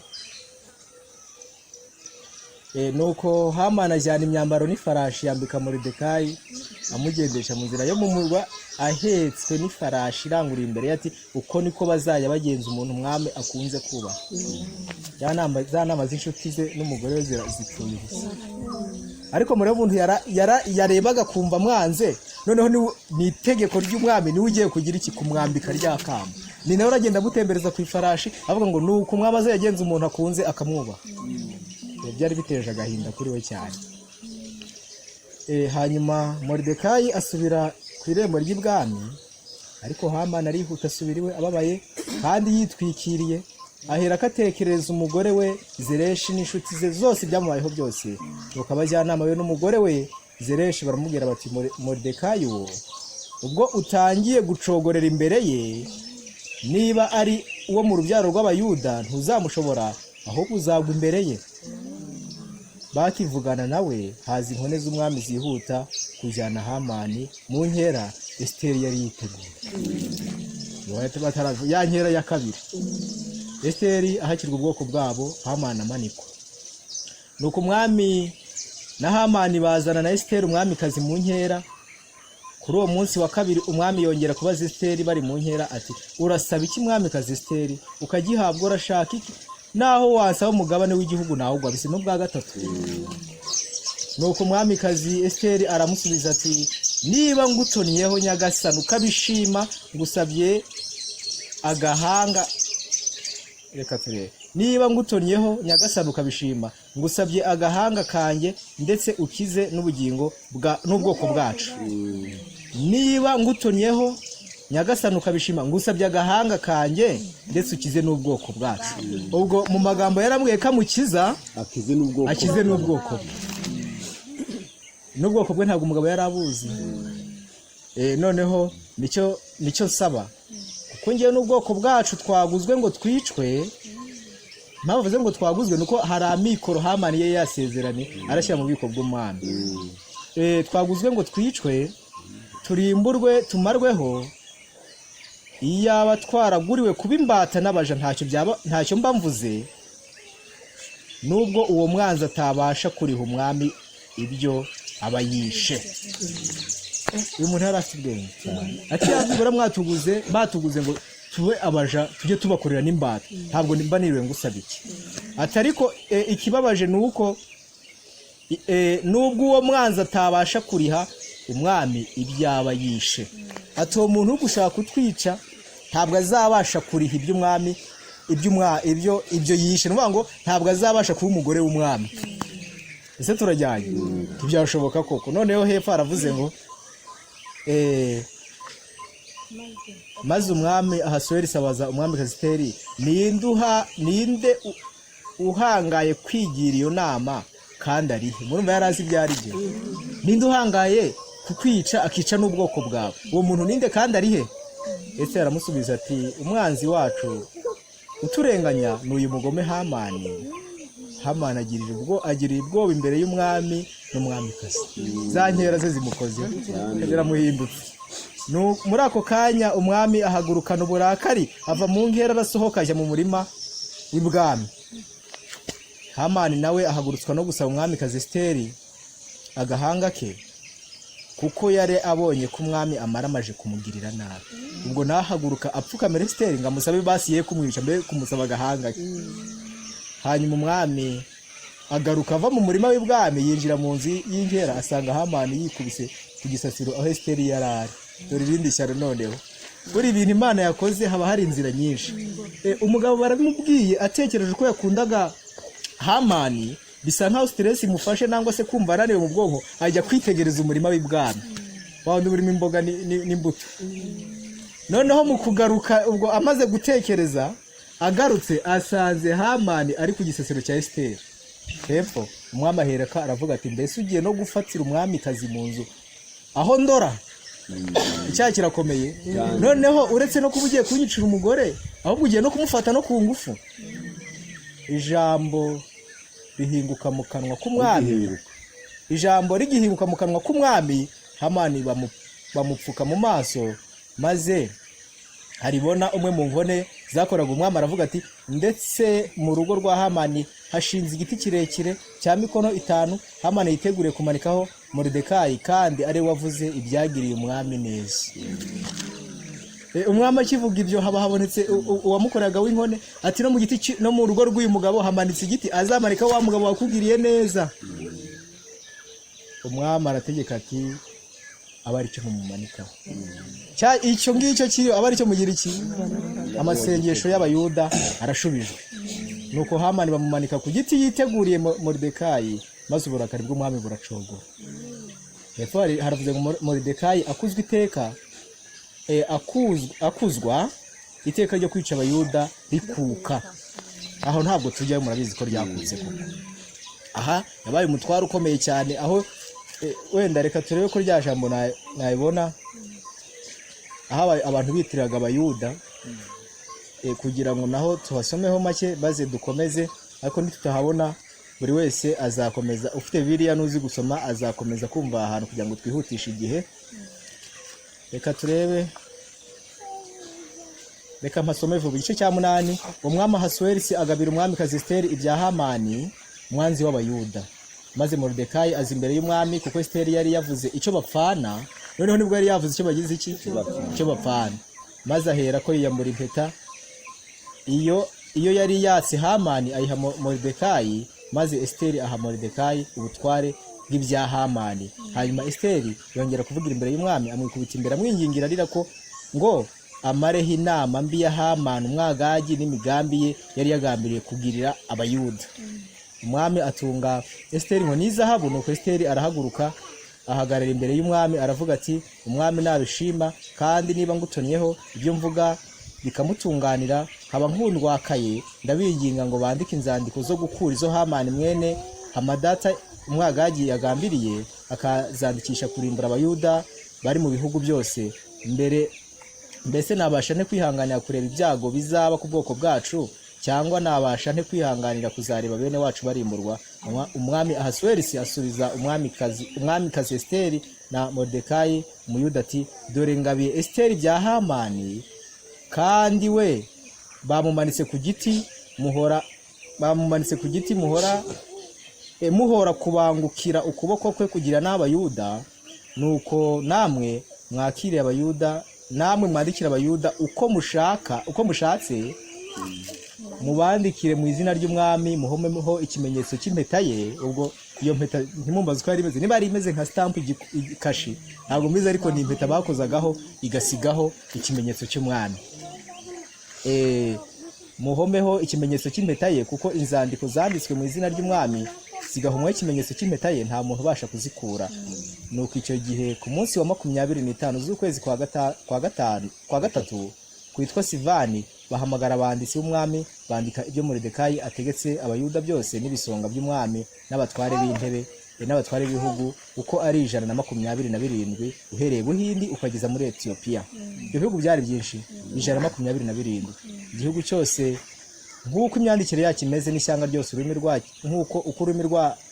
Nuko Hamani ajyana imyambaro n'ifarashi yambika Moridekayi amugendesha mu nzira yo mu murwa ahetswe n'ifarashi irangurira imbere ati uko niko bazajya bagenza umuntu umwami akunze kubaha. Za nama z'inshuti ze n'umugore we zipfuye ubusa. Ariko muri umuntu yarebaga kumva mwanze noneho ni itegeko ry'umwami niwe ugiye kugira iki kumwambika rya kamba. Ni nawe uragenda amutembereza ku ifarashi avuga ngo nuko umwami azayagenza umuntu akunze akamwubaha. Byari biteje agahinda kuri we cyane. Hanyuma Moridekayi asubira ku irembo ry'ibwami ariko Hamani arihuta asubira iwe ababaye kandi yitwikiriye ahera akatekereza umugore we Zereshi n'inshuti ze zose byamubayeho byose. Nuko abajyanama we n'umugore we Zereshi baramubwira bati Moridekayi wo ubwo utangiye gucogorera imbere ye niba ari uwo mu rubyaro rw'abayuda ntuzamushobora ahubwo uzagwa imbere ye. Bakivugana nawe haza inkone z'umwami zihuta kujyana Hamani mu nkera Esiteri yari yiteguye. Ya nkera ya kabiri Esiteri ahakirwa ubwoko bwabo, Hamani amanikwa. Nuko umwami na Hamani bazana na Esiteri umwamikazi mu nkera. Kuri uwo munsi wa kabiri umwami yongera kubaza Esiteri bari mu nkera ati, urasaba iki mwamikazi Esiteri? Ukagihabwa, urashaka iki? Naho wasaba umugabane w'igihugu nawo ugwabise n'ubwa gatatu. Nuko umwamikazi Esiteri aramusubiza ati, niba ngutoniyeho nyagasani ukabishima, ngusabye agahanga. Reka turebe. Niba ngutoniyeho nyagasani ukabishima, ngusabye agahanga kanjye ndetse ukize n'ubugingo n'ubwoko bwacu. Niba ngutoniyeho nyagasani ukabishima, ngusabye agahanga kanjye ndetse ukize n'ubwoko bwacu. Ubwo mu magambo yarambwiye ko amukiza, akize n'ubwoko bwe. N'ubwoko bwe ntabwo umugabo yarabuzi. Noneho nicyo nsaba, kuko ngiye n'ubwoko bwacu twaguzwe ngo twicwe. Mpamvu bavuze ngo twaguzwe nuko hari amikoro Hamani ye yasezeranye arashyira mu bubiko bw'umwami. Twaguzwe ngo twicwe, turimburwe, tumarweho. Iyaba twaraguriwe kuba imbata n'abaja ntacyo mba mvuze, nubwo uwo mwanzi atabasha kuriha umwami ibyo aba yishe. Uyu muntu yari afite ubwenge ati, yabibura batuguze ngo tube abaja tujye tubakorera n'imbata, ntabwo mba niriwe ngusaba iki. Ati ariko ikibabaje ni uko nubwo uwo mwanzi atabasha kuriha umwami ibyaba yishe. Ati uwo muntu uri gushaka kutwica ntabwo azabasha kuriha iby'umwami ibyo yishe. Ni ukuvuga ngo ntabwo azabasha kuba umugore w'umwami. Ese turajyanye? Ntibyashoboka koko. Noneho hepfo aravuze ngo maze umwami Ahasuwerusi abaza umwamikazi Esiteri, ninde uhangaye kwigira iyo nama kandi arihe? Murumva yari azi ibyo ari byo. Ninde uhangaye kukwica akica n'ubwoko bwawe? Uwo muntu ninde kandi arihe? Ese aramusubiza ati, umwanzi wacu uturenganya ni uyu mugome Hamani. Hamani agirira ubwoba imbere y'umwami n'umwamikazi. Za nkera ze zimukoze ziramuhindutse. Muri ako kanya umwami ahagurukana uburakari, ava mu nkera arasohoka ajya mu murima w'ibwami. Hamani nawe ahagurutswa no gusaba umwamikazi Esiteri agahanga ke, kuko yari abonye ko umwami amara amaje kumugirira nabi. Ubwo nahaguruka apfukamira Esiteri ngo amusabe basiye kumwica mbere kumusaba agahanga ke. Hanyuma umwami agaruka ava mu murima w'ibwami yinjira mu nzu y'inkera, asanga Hamani yikubise ku gisasiro aho Esiteri yari ari. Dore irindi shyano noneho. Buri bintu Imana yakoze haba hari inzira nyinshi. Umugabo baramubwiye atekereje ko yakundaga Hamani, bisa nkaho stress imufashe nangwa se kumva araniwe mu bwonko, ajya kwitegereza umurima w'ibwami wawundi burimo imboga n'imbuto. Noneho mu kugaruka ubwo amaze gutekereza, agarutse asanze Hamani ari ku gisasiro cya Esiteri. Hepfo umwami ahereka aravuga ati, mbese ugiye no gufatira umwamikazi mu nzu aho ndora? Icyaha kirakomeye. Noneho uretse no kuba ugiye kunyicira umugore, ahubwo ugiye no kumufata no ku ngufu. Ijambo rihinguka mu kanwa k'umwami. Ijambo rigihinguka mu kanwa k'umwami, Hamani bamupfuka mu maso, maze haribona umwe mu nkone zakoraga umwami aravuga ati, ndetse mu rugo rwa Hamani hashinze igiti kirekire cya mikono 5, Hamani yiteguriye kumanikaho Moridekayi, kandi ari wavuze ibyagiriye umwami neza. Umwami akivuga ibyo haba habonetse uwamukoraga w'inkone ati, no mu giti no mu rugo rw'uyu mugabo hamanitse igiti, azamarika wa mugabo wakugiriye neza. Umwami arategeka ati, abari cyo mumanikaho. Icyo ngicyo kiri abari cyo mugira iki? Amasengesho y'abayuda arashubijwe. Nuko Hamani bamumanika ku giti yiteguriye Moridekayi, maze uburakari bw'umwami buracogora. Hepfo haravuze ngo Moridekayi akuzwa iteka, akuzwa iteka ryo kwica abayuda rikuka. Aho ntabwo tujyayo, murabizi ko ryakutse koko. Aha yabaye umutwaro ukomeye cyane, aho wenda reka turebe ko rya jambo nayibona, aho abantu bitiraga abayuda, kugira ngo naho tuhasomeho make baze dukomeze, ariko ntitutahabona buri wese azakomeza. Ufite Bibiliya n'uzi gusoma azakomeza kumva ahantu kugira ngo twihutishe igihe. Reka turebe reka mpasome vuba. Igice cya 8. Umwami Ahasuwerusi agabira umwamikazi Esiteri ibya Hamani umwanzi w'abayuda. Maze Moridekayi aza imbere y'umwami kuko Esiteri yari yavuze icyo bapfana, noneho nibwo yari yavuze icyo bagize icyo bapfana. Maze ahera ko yiyambura impeta iyo yari yatse Hamani ayiha Moridekayi, maze Esiteri aha Moridekayi ubutware bw'ibya Hamani. Hanyuma Esiteri yongera kuvugira imbere y'umwami, amwikubita imbere amwingingira arira ko ngo amareho inama mbi ya Hamani umwagagi n'imigambi ye yari yagambiriye kugirira abayuda. Umwami atunga Esiteri inkoni y'izahabu, nuko Esiteri arahaguruka ahagarara imbere y'umwami aravuga ati, umwami nabishima kandi niba ngutonyeho ibyo mvuga bikamutunganira nkaba nkundwakaye, ndabinginga ngo bandike inzandiko zo gukura izo Hamani mwene Hamadata umwagagi yagambiriye, akazandikisha kurimbura abayuda bari mu bihugu byose. Mbese nabasha nte kwihanganira kureba ibyago bizaba ku bwoko bwacu, cyangwa nabasha nte kwihanganira kuzareba bene wacu barimburwa? Umwami Ahasuwerusi asubiza umwamikazi Esiteri na Moridekayi umuyuda ati, dore ngabiye Esiteri bya Hamani, kandi we bamumanitse ku giti muhora kubangukira ukuboko kwe kugira n'abayuda. Nuko namwe mwakire abayuda, namwe mwandikira abayuda uko mushatse, mubandikire mu izina ry'umwami, muhomeho ikimenyetso cy'impeta ye. Ubwo iyo mpeta ntimumbaze uko yari imeze, niba yari imeze nka stamp ikashi ntabwo mbizi, ariko ni impeta bakozagaho igasigaho ikimenyetso cy'umwami. Muhomeho ikimenyetso cy'impeta ye, kuko inzandiko zanditswe mu izina ry'umwami zigahumwaho ikimenyetso cy'impeta ye, nta muntu ubasha kuzikura. Nuko icyo gihe ku munsi wa 25 z'ukwezi kwa gatatu kwitwa Sivani, bahamagara abanditsi b'umwami bandika ibyo Moridekayi ategetse abayuda byose, n'ibisonga by'umwami n'abatware b'intebe n'abatware b'ibihugu uko ari 127 uhereye Buhindi ukageza muri Etiyopiya. Ibyo bihugu byari byinshi, 127. Igihugu cyose nk'uko imyandikire yacyo imeze n'ishyanga ryose ururimi rwacyo nk'uko ururimi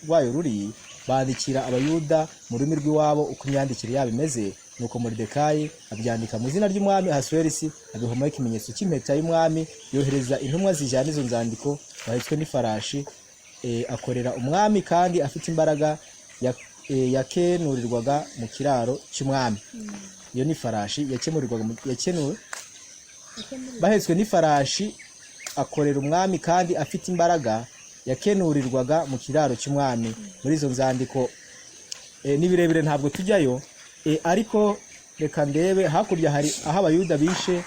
rwayo ruri, bandikira abayuda mu rurimi rw'iwabo uko imyandikire yabo imeze. Nuko Moridekayi abyandika mu izina ry'umwami Ahasuwerusi, abihomaho ikimenyetso cy'impeta y'umwami, yohereza intumwa zijyana izo nzandiko bahetswe n'ifarashi. Akorera umwami kandi afite imbaraga, yakenurirwaga mu kiraro cy'umwami. Iyo ni farashi bahetswe n'ifarashi, akorera umwami kandi afite imbaraga, yakenurirwaga mu kiraro cy'umwami. Muri izo nzandiko ni birebire ntabwo tujyayo, ariko reka ndebe hakurya hari aho abayuda bishe,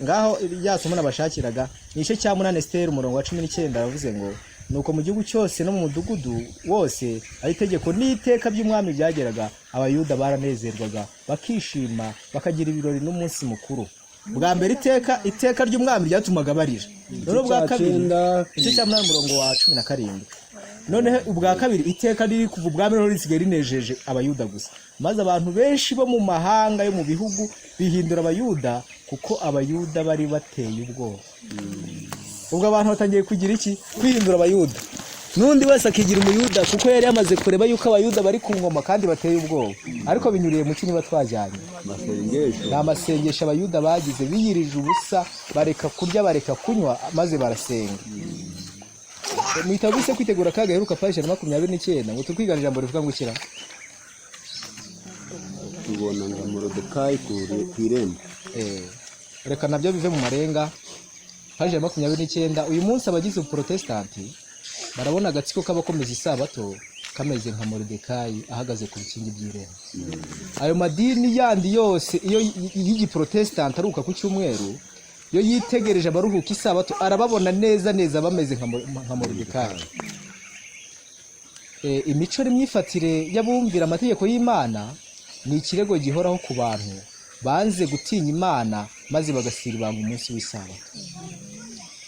ngaho yasomo nabashakiraga. Ni igice cya 8 Esiteri umurongo wa 19 aravuze ngo, nuko mu gihugu cyose no mu mudugudu wose ari itegeko n'iteka by'umwami byageraga, abayuda baranezerwaga bakishima bakagira ibirori n'umunsi mukuru. Bwa mbere iteka ry'umwami ryatumaga barira. None bwa kabiri igice cya 8 umurongo wa 17. None ubwa kabiri iteka riri kuva ubwami no risigaye rinejeje abayuda gusa. Maze abantu benshi bo mu mahanga yo mu bihugu bihindura abayuda, kuko abayuda bari bateye ubwoba. Ubwo abantu batangiye kugira iki? Kwihindura abayuda. Nundi wese akigira umuyuda, kuko yari yamaze kureba yuko abayuda bari ku ngoma kandi bateye ubwoba. Ariko binyuriye mu kinyi batwajyanye amasengesho abayuda bagize, biyirije ubusa, bareka kurya bareka kunywa, maze barasenga. Muhitabise kwitegura kaga heruka paje 29 ngo tukwiganira ijambo rivuga ngo ikira tubona ngo Moridekayi kwirembo. Reka nabyo bive mu marenga. Paje 29. Uyu munsi abagize uprotestanti barabona agatsiko k'abakomeza isabato kameze nka Moridekayi ahagaze ku bikingi by'irembo. Ayo madini yandi yose iyo y'igiprotestanti aruka ku cyumweru, yo yitegereje abaruhuka isabato arababona neza bameze nka Moridekayi. Imico n'imyifatire y'abumvira amategeko y'Imana ni ikirego gihoraho ku bantu banze gutinya Imana maze bagasiribanga umunsi w'isabato.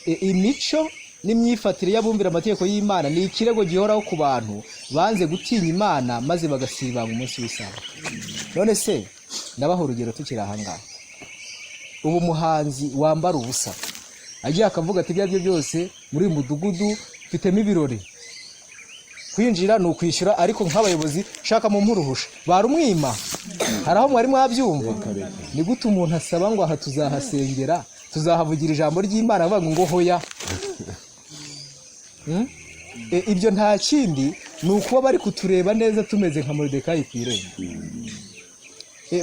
Imico n'imyifatire y'abumvira amategeko y'Imana ni ikirego gihoraho ku bantu banze gutinya Imana maze bagasiribanga umunsi w'isabato. None se ndabaho urugero tukiri ahangaha. Ubu muhanzi wambara ubusa agiye akavuga ati ibyo byose muri mudugudu mfitemo ibirori, kwinjira no kwishyura, ariko nk'abayobozi shaka mu mpuruhusha barumwima. Haraho mwari mwabyumva. Ni gute umuntu asaba ngo aha tuzahasengera tuzahavugira ijambo ry'Imana bavuga ngo hoya. Ibyo nta kindi ni ukuba bari kutureba neza tumeze nka Moridekayi ku irembo.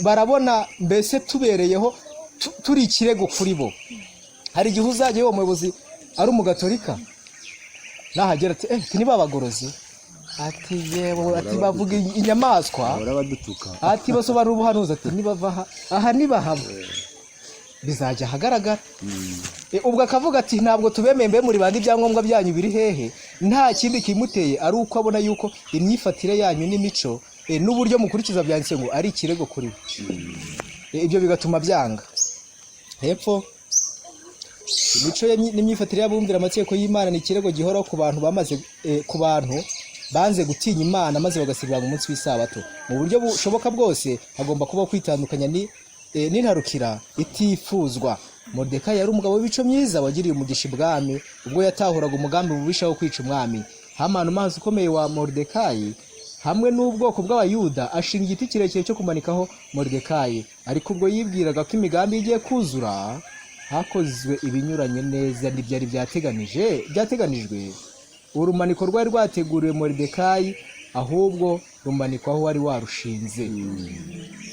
Barabona mbese tubereyeho turi ikirego kuri bo. Hari igihe uzajya uwo muyobozi ari umugatolika nahagera ati niba abagorozi ati yewe ati bavuga inyamaswa ati basobanura ubuhanuzi ati nibava aha nibahaba bizajya hagaragara. Ubwo akavuga ati ntabwo tubemeye mbe muri bandi ibyangombwa byanyu biri hehe. Nta kindi kimuteye ari uko abona yuko imyifatire yanyu n'imico n'uburyo mukurikiza byanditse ngo ari ikirego kuri we. Ibyo bigatuma byanga. Hepfo imico n'imyifatire y'abumvira amategeko y'Imana ni ikirego gihoraho ku bantu banze gutinya Imana maze bagasibira mu munsi w'isabato. Mu buryo bushoboka bwose hagomba kuba kwitandukanya n'intarukira itifuzwa. Moridekayi yari umugabo w'ibico myiza wagiriye umugisha ibwami ubwo yatahuraga umugambi mubisha wo kwica umwami. Hamani umuhanuzi ukomeye wa Moridekayi hamwe n'ubwoko bw'Abayuda ashinga igiti kirekire cyo kumanikaho Moridekayi, ariko ubwo yibwiraga ko imigambi igiye kuzura hakozwe ibinyuranye neza n'ibyari byateganijwe. Urumaniko rwari rwateguriwe Moridekayi ahubwo rumanikwaho wari warushinze.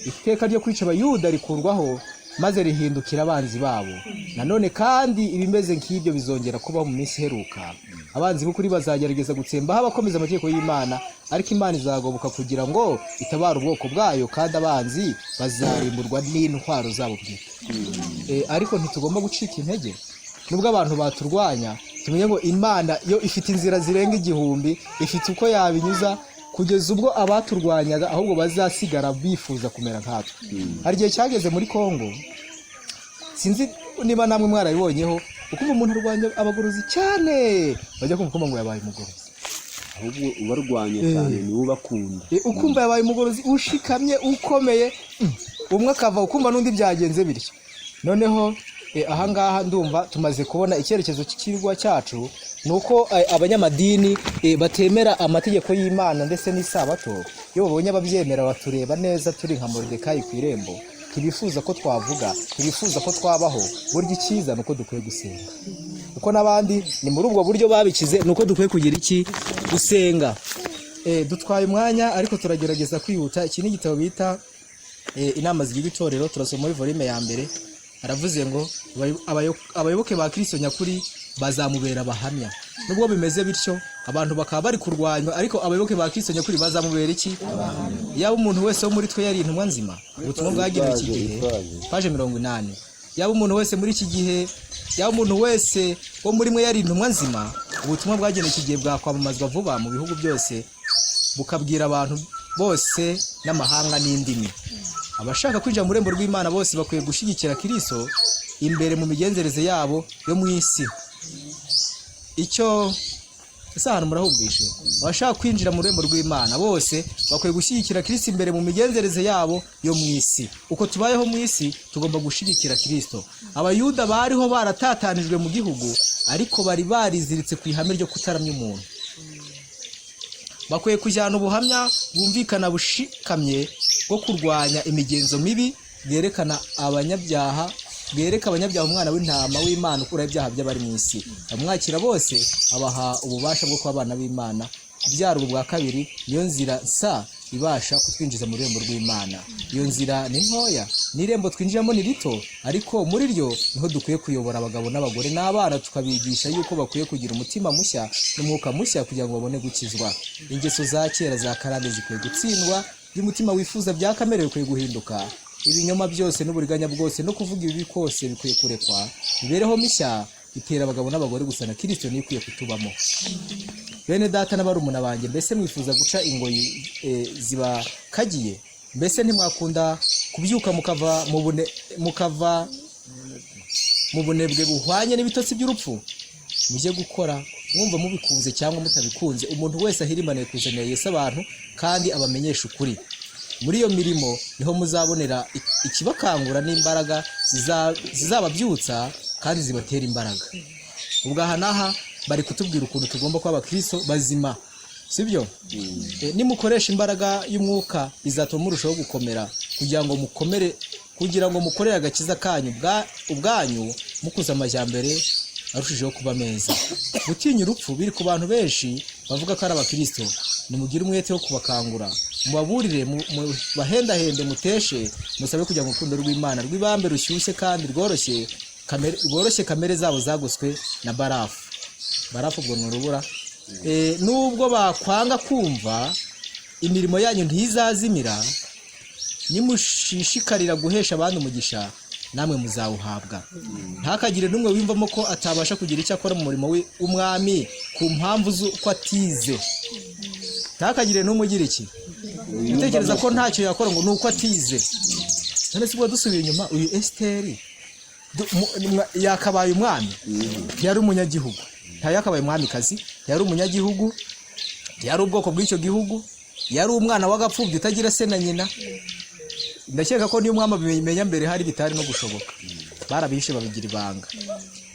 Iteka ryo kwica Abayuda rikurwaho maze rihindukira abanzi babo. Nanone kandi ibimeze nk'ibyo bizongera kubaho mu minsi iheruka. Abanzi b'ukuri bazagerageza gutsembaho abakomeza amategeko y'Imana, ariko Imana izagoboka kugira ngo itabare ubwoko bwayo, kandi abanzi bazarimburwa n'intwaro zabo bwite. Ariko ntitugomba gucika intege. Nubwo abantu baturwanya tumenye ngo Imana yo ifite inzira zirenga 1000, ifite uko yabinyuza kugeza ubwo abaturwanyaga ahubwo bazasigara bifuza kumera nkatwe. Hari igihe cyageze muri Kongo, sinzi niba namwe mwarabibonyeho, ukumva umuntu arwanya abagorozi cyane bajya kumva ngo yabaye umugorozi. Ahubwo ubarwanya cyane ni ubakunda. Ukumva yabaye umugorozi ushikamye ukomeye, umwe akava ukumva n'undi byagenze bityo. Noneho ahangaha ndumva tumaze kubona icyerekezo cy'ikirwa cyacu nuko abanyamadini batemera amategeko y'Imana ndetse n'isabato. Iyo babonye ababyemera batureba neza turi nka Moridekayi ku irembo, ntibifuza ko twavuga, ntibifuza ko twabaho. Burya icyiza nuko dukwiye gusenga, uko n'abandi ni muri ubwo buryo babikize, nuko dukwiye kugira gusenga. Dutwaye umwanya ariko turagerageza kwihuta. Iki ni igitabo bita inama z'igitorero, turasoma muri volume ya mbere. Aravuze ngo abayoboke ba Kristo nyakuri bazamubera abahamya. Nubwo bimeze bityo abantu bakaba bari kurwanywa, ariko abayoboke ba Kristo nyakuri bazamubera iki? Yaba umuntu wese wo muri twe yari intumwa nzima. Ubutumwa bwagiriwe iki gihe page 80. Yaba umuntu wese muri iki gihe, yaba umuntu wese wo muri mwe yari intumwa nzima, ubutumwa bwagenewe iki gihe bwakwamamazwa vuba mu bihugu byose, bukabwira abantu bose n'amahanga n'indimi. Abashaka kwinjira mu rembo rw'Imana bose bakwiye gushyigikira Kristo imbere mu migenzereze yabo yo mu isi. Icyo ahantu murahubwishe, abashaka kwinjira mu rembo rw'Imana bose bakwiye gushyigikira Kristo imbere mu migenzereze yabo yo mu isi. Uko tubayeho mu isi tugomba gushyigikira Kristo. Abayuda bariho baratatanijwe mu gihugu, ariko bari bariziritse ku ihame ryo kutaramya umuntu. Bakwiye kujyana ubuhamya bwumvikana bushikamye bwo kurwanya imigenzo mibi, bwereka abanyabyaha umwana w'intama w'Imana ukura ibyaha by'abari mu isi. Bamwakira bose abaha ububasha bwo kuba abana b'Imana. Kubyara ubwa kabiri niyo nzira ibasha kutwinjiza mu rembo rw'Imana. Iyo nzira ni ntoya, n'irembo twinjiramo ni rito, ariko muri ryo niho dukwiye kuyobora abagabo n'abagore n'abana, tukabigisha yuko bakwiye kugira umutima mushya n'umwuka mushya kugira ngo babone gukizwa. Ingeso za kera za karande zikwiye gutsindwa, by'umutima wifuza bya kamere bikwiye guhinduka. Ibinyoma byose n'uburiganya bwose no kuvuga ibibi kose bikwiye kurekwa. Imibereho mishya itera abagabo n'abagore gusa na Kristo niyo ikwiye kutubamo. Bene data n'abarumuna banjye, mbese mwifuza guca ingoyi zibakagiye? Mbese ntimwakunda kubyuka mukava mu bunebwe buhwanye n'ibitotsi by'urupfu? Mujye gukora mwumva mubikunze cyangwa mutabikunze. Umuntu wese ahirimbane kuzanira Yesu abantu kandi abamenyesha ukuri. Muri iyo mirimo niho muzabonera ikibakangura n'imbaraga zizababyutsa kandi zibatera imbaraga. Ubwaha naha bari kutubwira ukuntu tugomba kuba abakristo bazima, sibyo? Nimukoresha imbaraga y'umwuka izatuma murushaho gukomera kugira ngo mukorere agakiza kanyu ubwanyu mukuza amajyambere arushijeho kuba meza. Gutinya urupfu biri ku bantu benshi bavuga ko ari abakristo, nimugire umwete wo kubakangura, mubaburire, bahendahende, muteshe, musabe kujya mu rukundo rw'Imana rw'ibambe rushyushye kandi rworoshye kamere zabo zagoswe na barafu. Barafu ubwo ni urubura. Nubwo bakwanga kumva, imirimo yanyu ntizazimira, nimushishikarira guhesha abandi umugisha, namwe muzawuhabwa. Ntakagire n'umwe wimvamo ko atabasha kugira icyo akora mu murimo w'umwami ku mpamvu z'uko atize. Ntakagire n'umwe ugira iki utekereza ko ntacyo yakora ngo nuko atize. None sibwo dusubiye inyuma, uyu Esiteri yakabaye umwami, yari umunyagihugu, yakabaye umwamikazi, yari umunyagihugu, yari ubwoko bw'icyo gihugu, yari umwana w'agapfubyi utagira se na nyina. Ndakeka ko niyo umwami abimenya mbere hari bitari no gushoboka, barabishe babigira ibanga.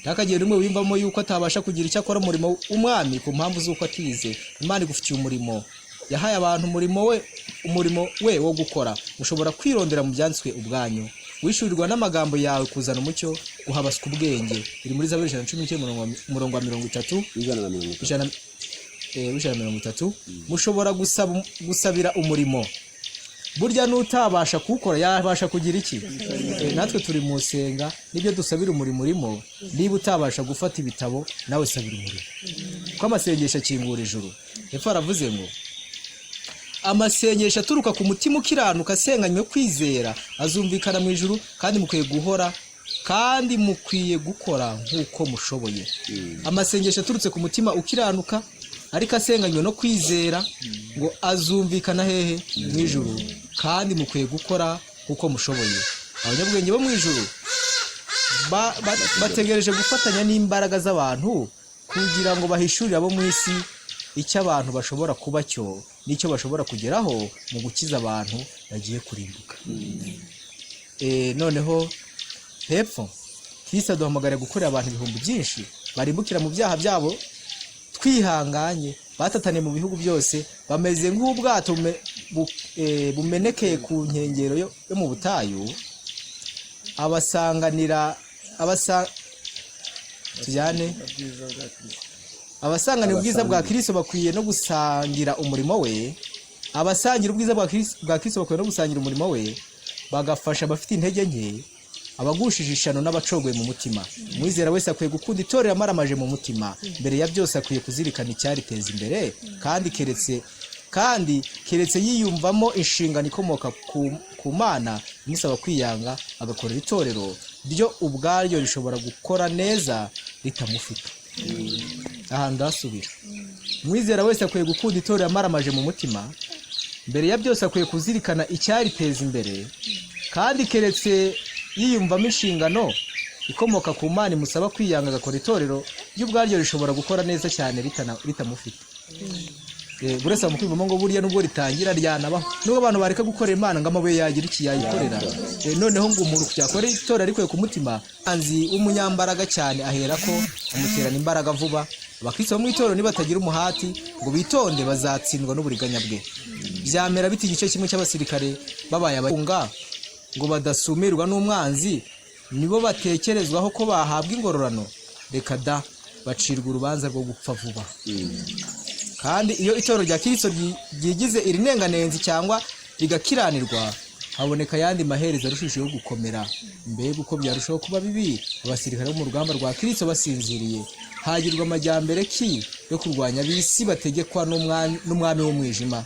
Ntakagire n'umwe wimvamo yuko atabasha kugira icyo akora umurimo w'umwami ku mpamvu z'uko atize. Imana igufitiye umurimo, yahaye abantu umurimo we wo gukora. Mushobora kwirondera mu byanditswe ubwanyu, wishyurirwa n'amagambo yawe kuzana umucyo, guhabaswa ubwenge. Biri muri Zaburi 119:30. Mushobora gusabira umurimo. Burya n'utabasha kuwukora yabasha kugira iki? Natwe turi mu senga, nibyo dusabira umurimo urimo. Niba utabasha gufata ibitabo, nawe sabira umurimo, kuko amasengesho akingura ijuru. Hepfo aravuze ngo amasengesho aturuka ku mutima ukiranuka asenganywe kwizera azumvikana mu ijuru, kandi mukwiye gukora nk'uko mushoboye. Amasengesho aturutse ku mutima ukiranuka ariko asenganywe no kwizera ngo azumvikana hehe? Mu ijuru, kandi mukwiye gukora nk'uko mushoboye. Abanyabwenge bo mu ijuru bategereje gufatanya n'imbaraga z'abantu kugira ngo bahishurire abo mu isi icyo abantu bashobora kuba cyo n'icyo bashobora kugeraho mu gukiza abantu bagiye kurimbuka. Noneho hepfo Kristo aduhamagara gukorera abantu ibihumbi byinshi barimbukira mu byaha byabo, twihanganye, batatane mu bihugu byose, bameze nk'ubwato bumenekeye ku nkengero yo mu butayu. Abasanganira ubwiza bwa Kristo bakwiye no gusangira umurimo we. Abasangira ubwiza bwa Kristo bakwiye no gusangira umurimo we, bagafasha abafite intege nke, abagushije ishano n'abacogoye mu mutima. Umwizera wese akwiye gukunda itorero amaramaje mu mutima. Mbere ya byose akwiye kuzirikana icyariteza imbere, kandi keretse yiyumvamo inshingano ikomoka ku Mana imusaba kwiyanga agakorera itorero, ryo ubwaryo rishobora gukora neza ritamufite. Ahantu ndasubira, umwizera wese akwiye gukunda itorero amaramaje mu mutima. Mbere ya byose akwiye kuzirikana icyariteza imbere, kandi keretse yiyumvamo inshingano ikomoka ku Mana imusaba kwiyanga agakora itorero, ryo ubwaryo rishobora gukora neza cyane ritamufite. Burasa mu kwivamo ngo buriya nubwo ritangira ryanabaho, nubwo abantu bareka gukorera Imana ngo amabuye yagira iki yayikorera. Noneho ngo umuntu yakora itorero ariko ku mutima, anzi umunyambaraga cyane ahera ko amuterana imbaraga vuba. Abakristo bo mu itorero nibatagira umuhati ngo bitonde, bazatsindwa n'uburiganya bwe. Byamera biti igice kimwe cy'abasirikare babaye abakunga ngo badasumirwa n'umwanzi, nibo batekerezwaho ko bahabwa ingororano. Reka da, bacirwa urubanza rwo gupfa vuba. Kandi iyo itorero rya Kristo ryigize irinenganenzi cyangwa rigakiranirwa, haboneka yandi maherezo arushijeho gukomera. Mbega uko byarushaho kuba bibi abasirikare bo mu rugamba rwa Kristo basinziriye, hagirwa amajyambere ki yo kurwanya ab'isi bategekwa n'umwami w'umwijima.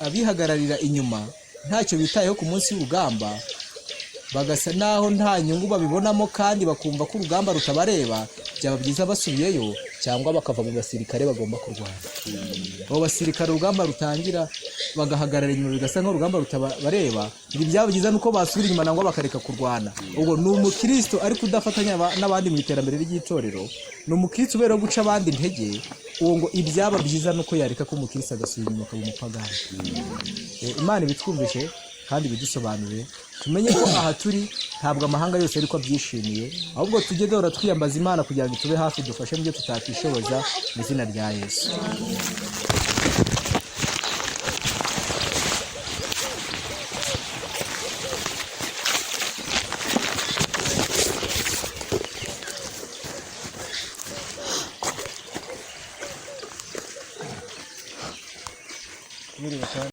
Abihagararira inyuma ntacyo bitayeho ku munsi w'urugamba, bagasa naho nta nyungu babibonamo, kandi bakumva ko urugamba rutabareba. Byaba byiza basubiyeyo cyangwa bakava mu basirikare bagomba kurwana. Abo basirikare urugamba rutangira bagahagarara inyuma, bigasa nkaho urugamba rutabareba. Ibi byaba byiza nuko basubira inyuma nangwa bakareka kurwana. Ubwo ni umukristo ariko udafatanya n'abandi mu iterambere ry'itorero, ni umukristo ubera guca abandi intege. Uwo ngo ibyaba byiza nuko yareka ko umukristo agasubira inyuma akaba umupagani. Imana ibitwumvishe kandi bidusobanurire, tumenye ko aha turi ntabwo amahanga yose ariko abyishimiye, ahubwo tujye duhora twiyambaza Imana kugira ngo tube hafi, dufashe mu byo tutakishoboza, mu izina rya Yesu. Mwiriwe cyane.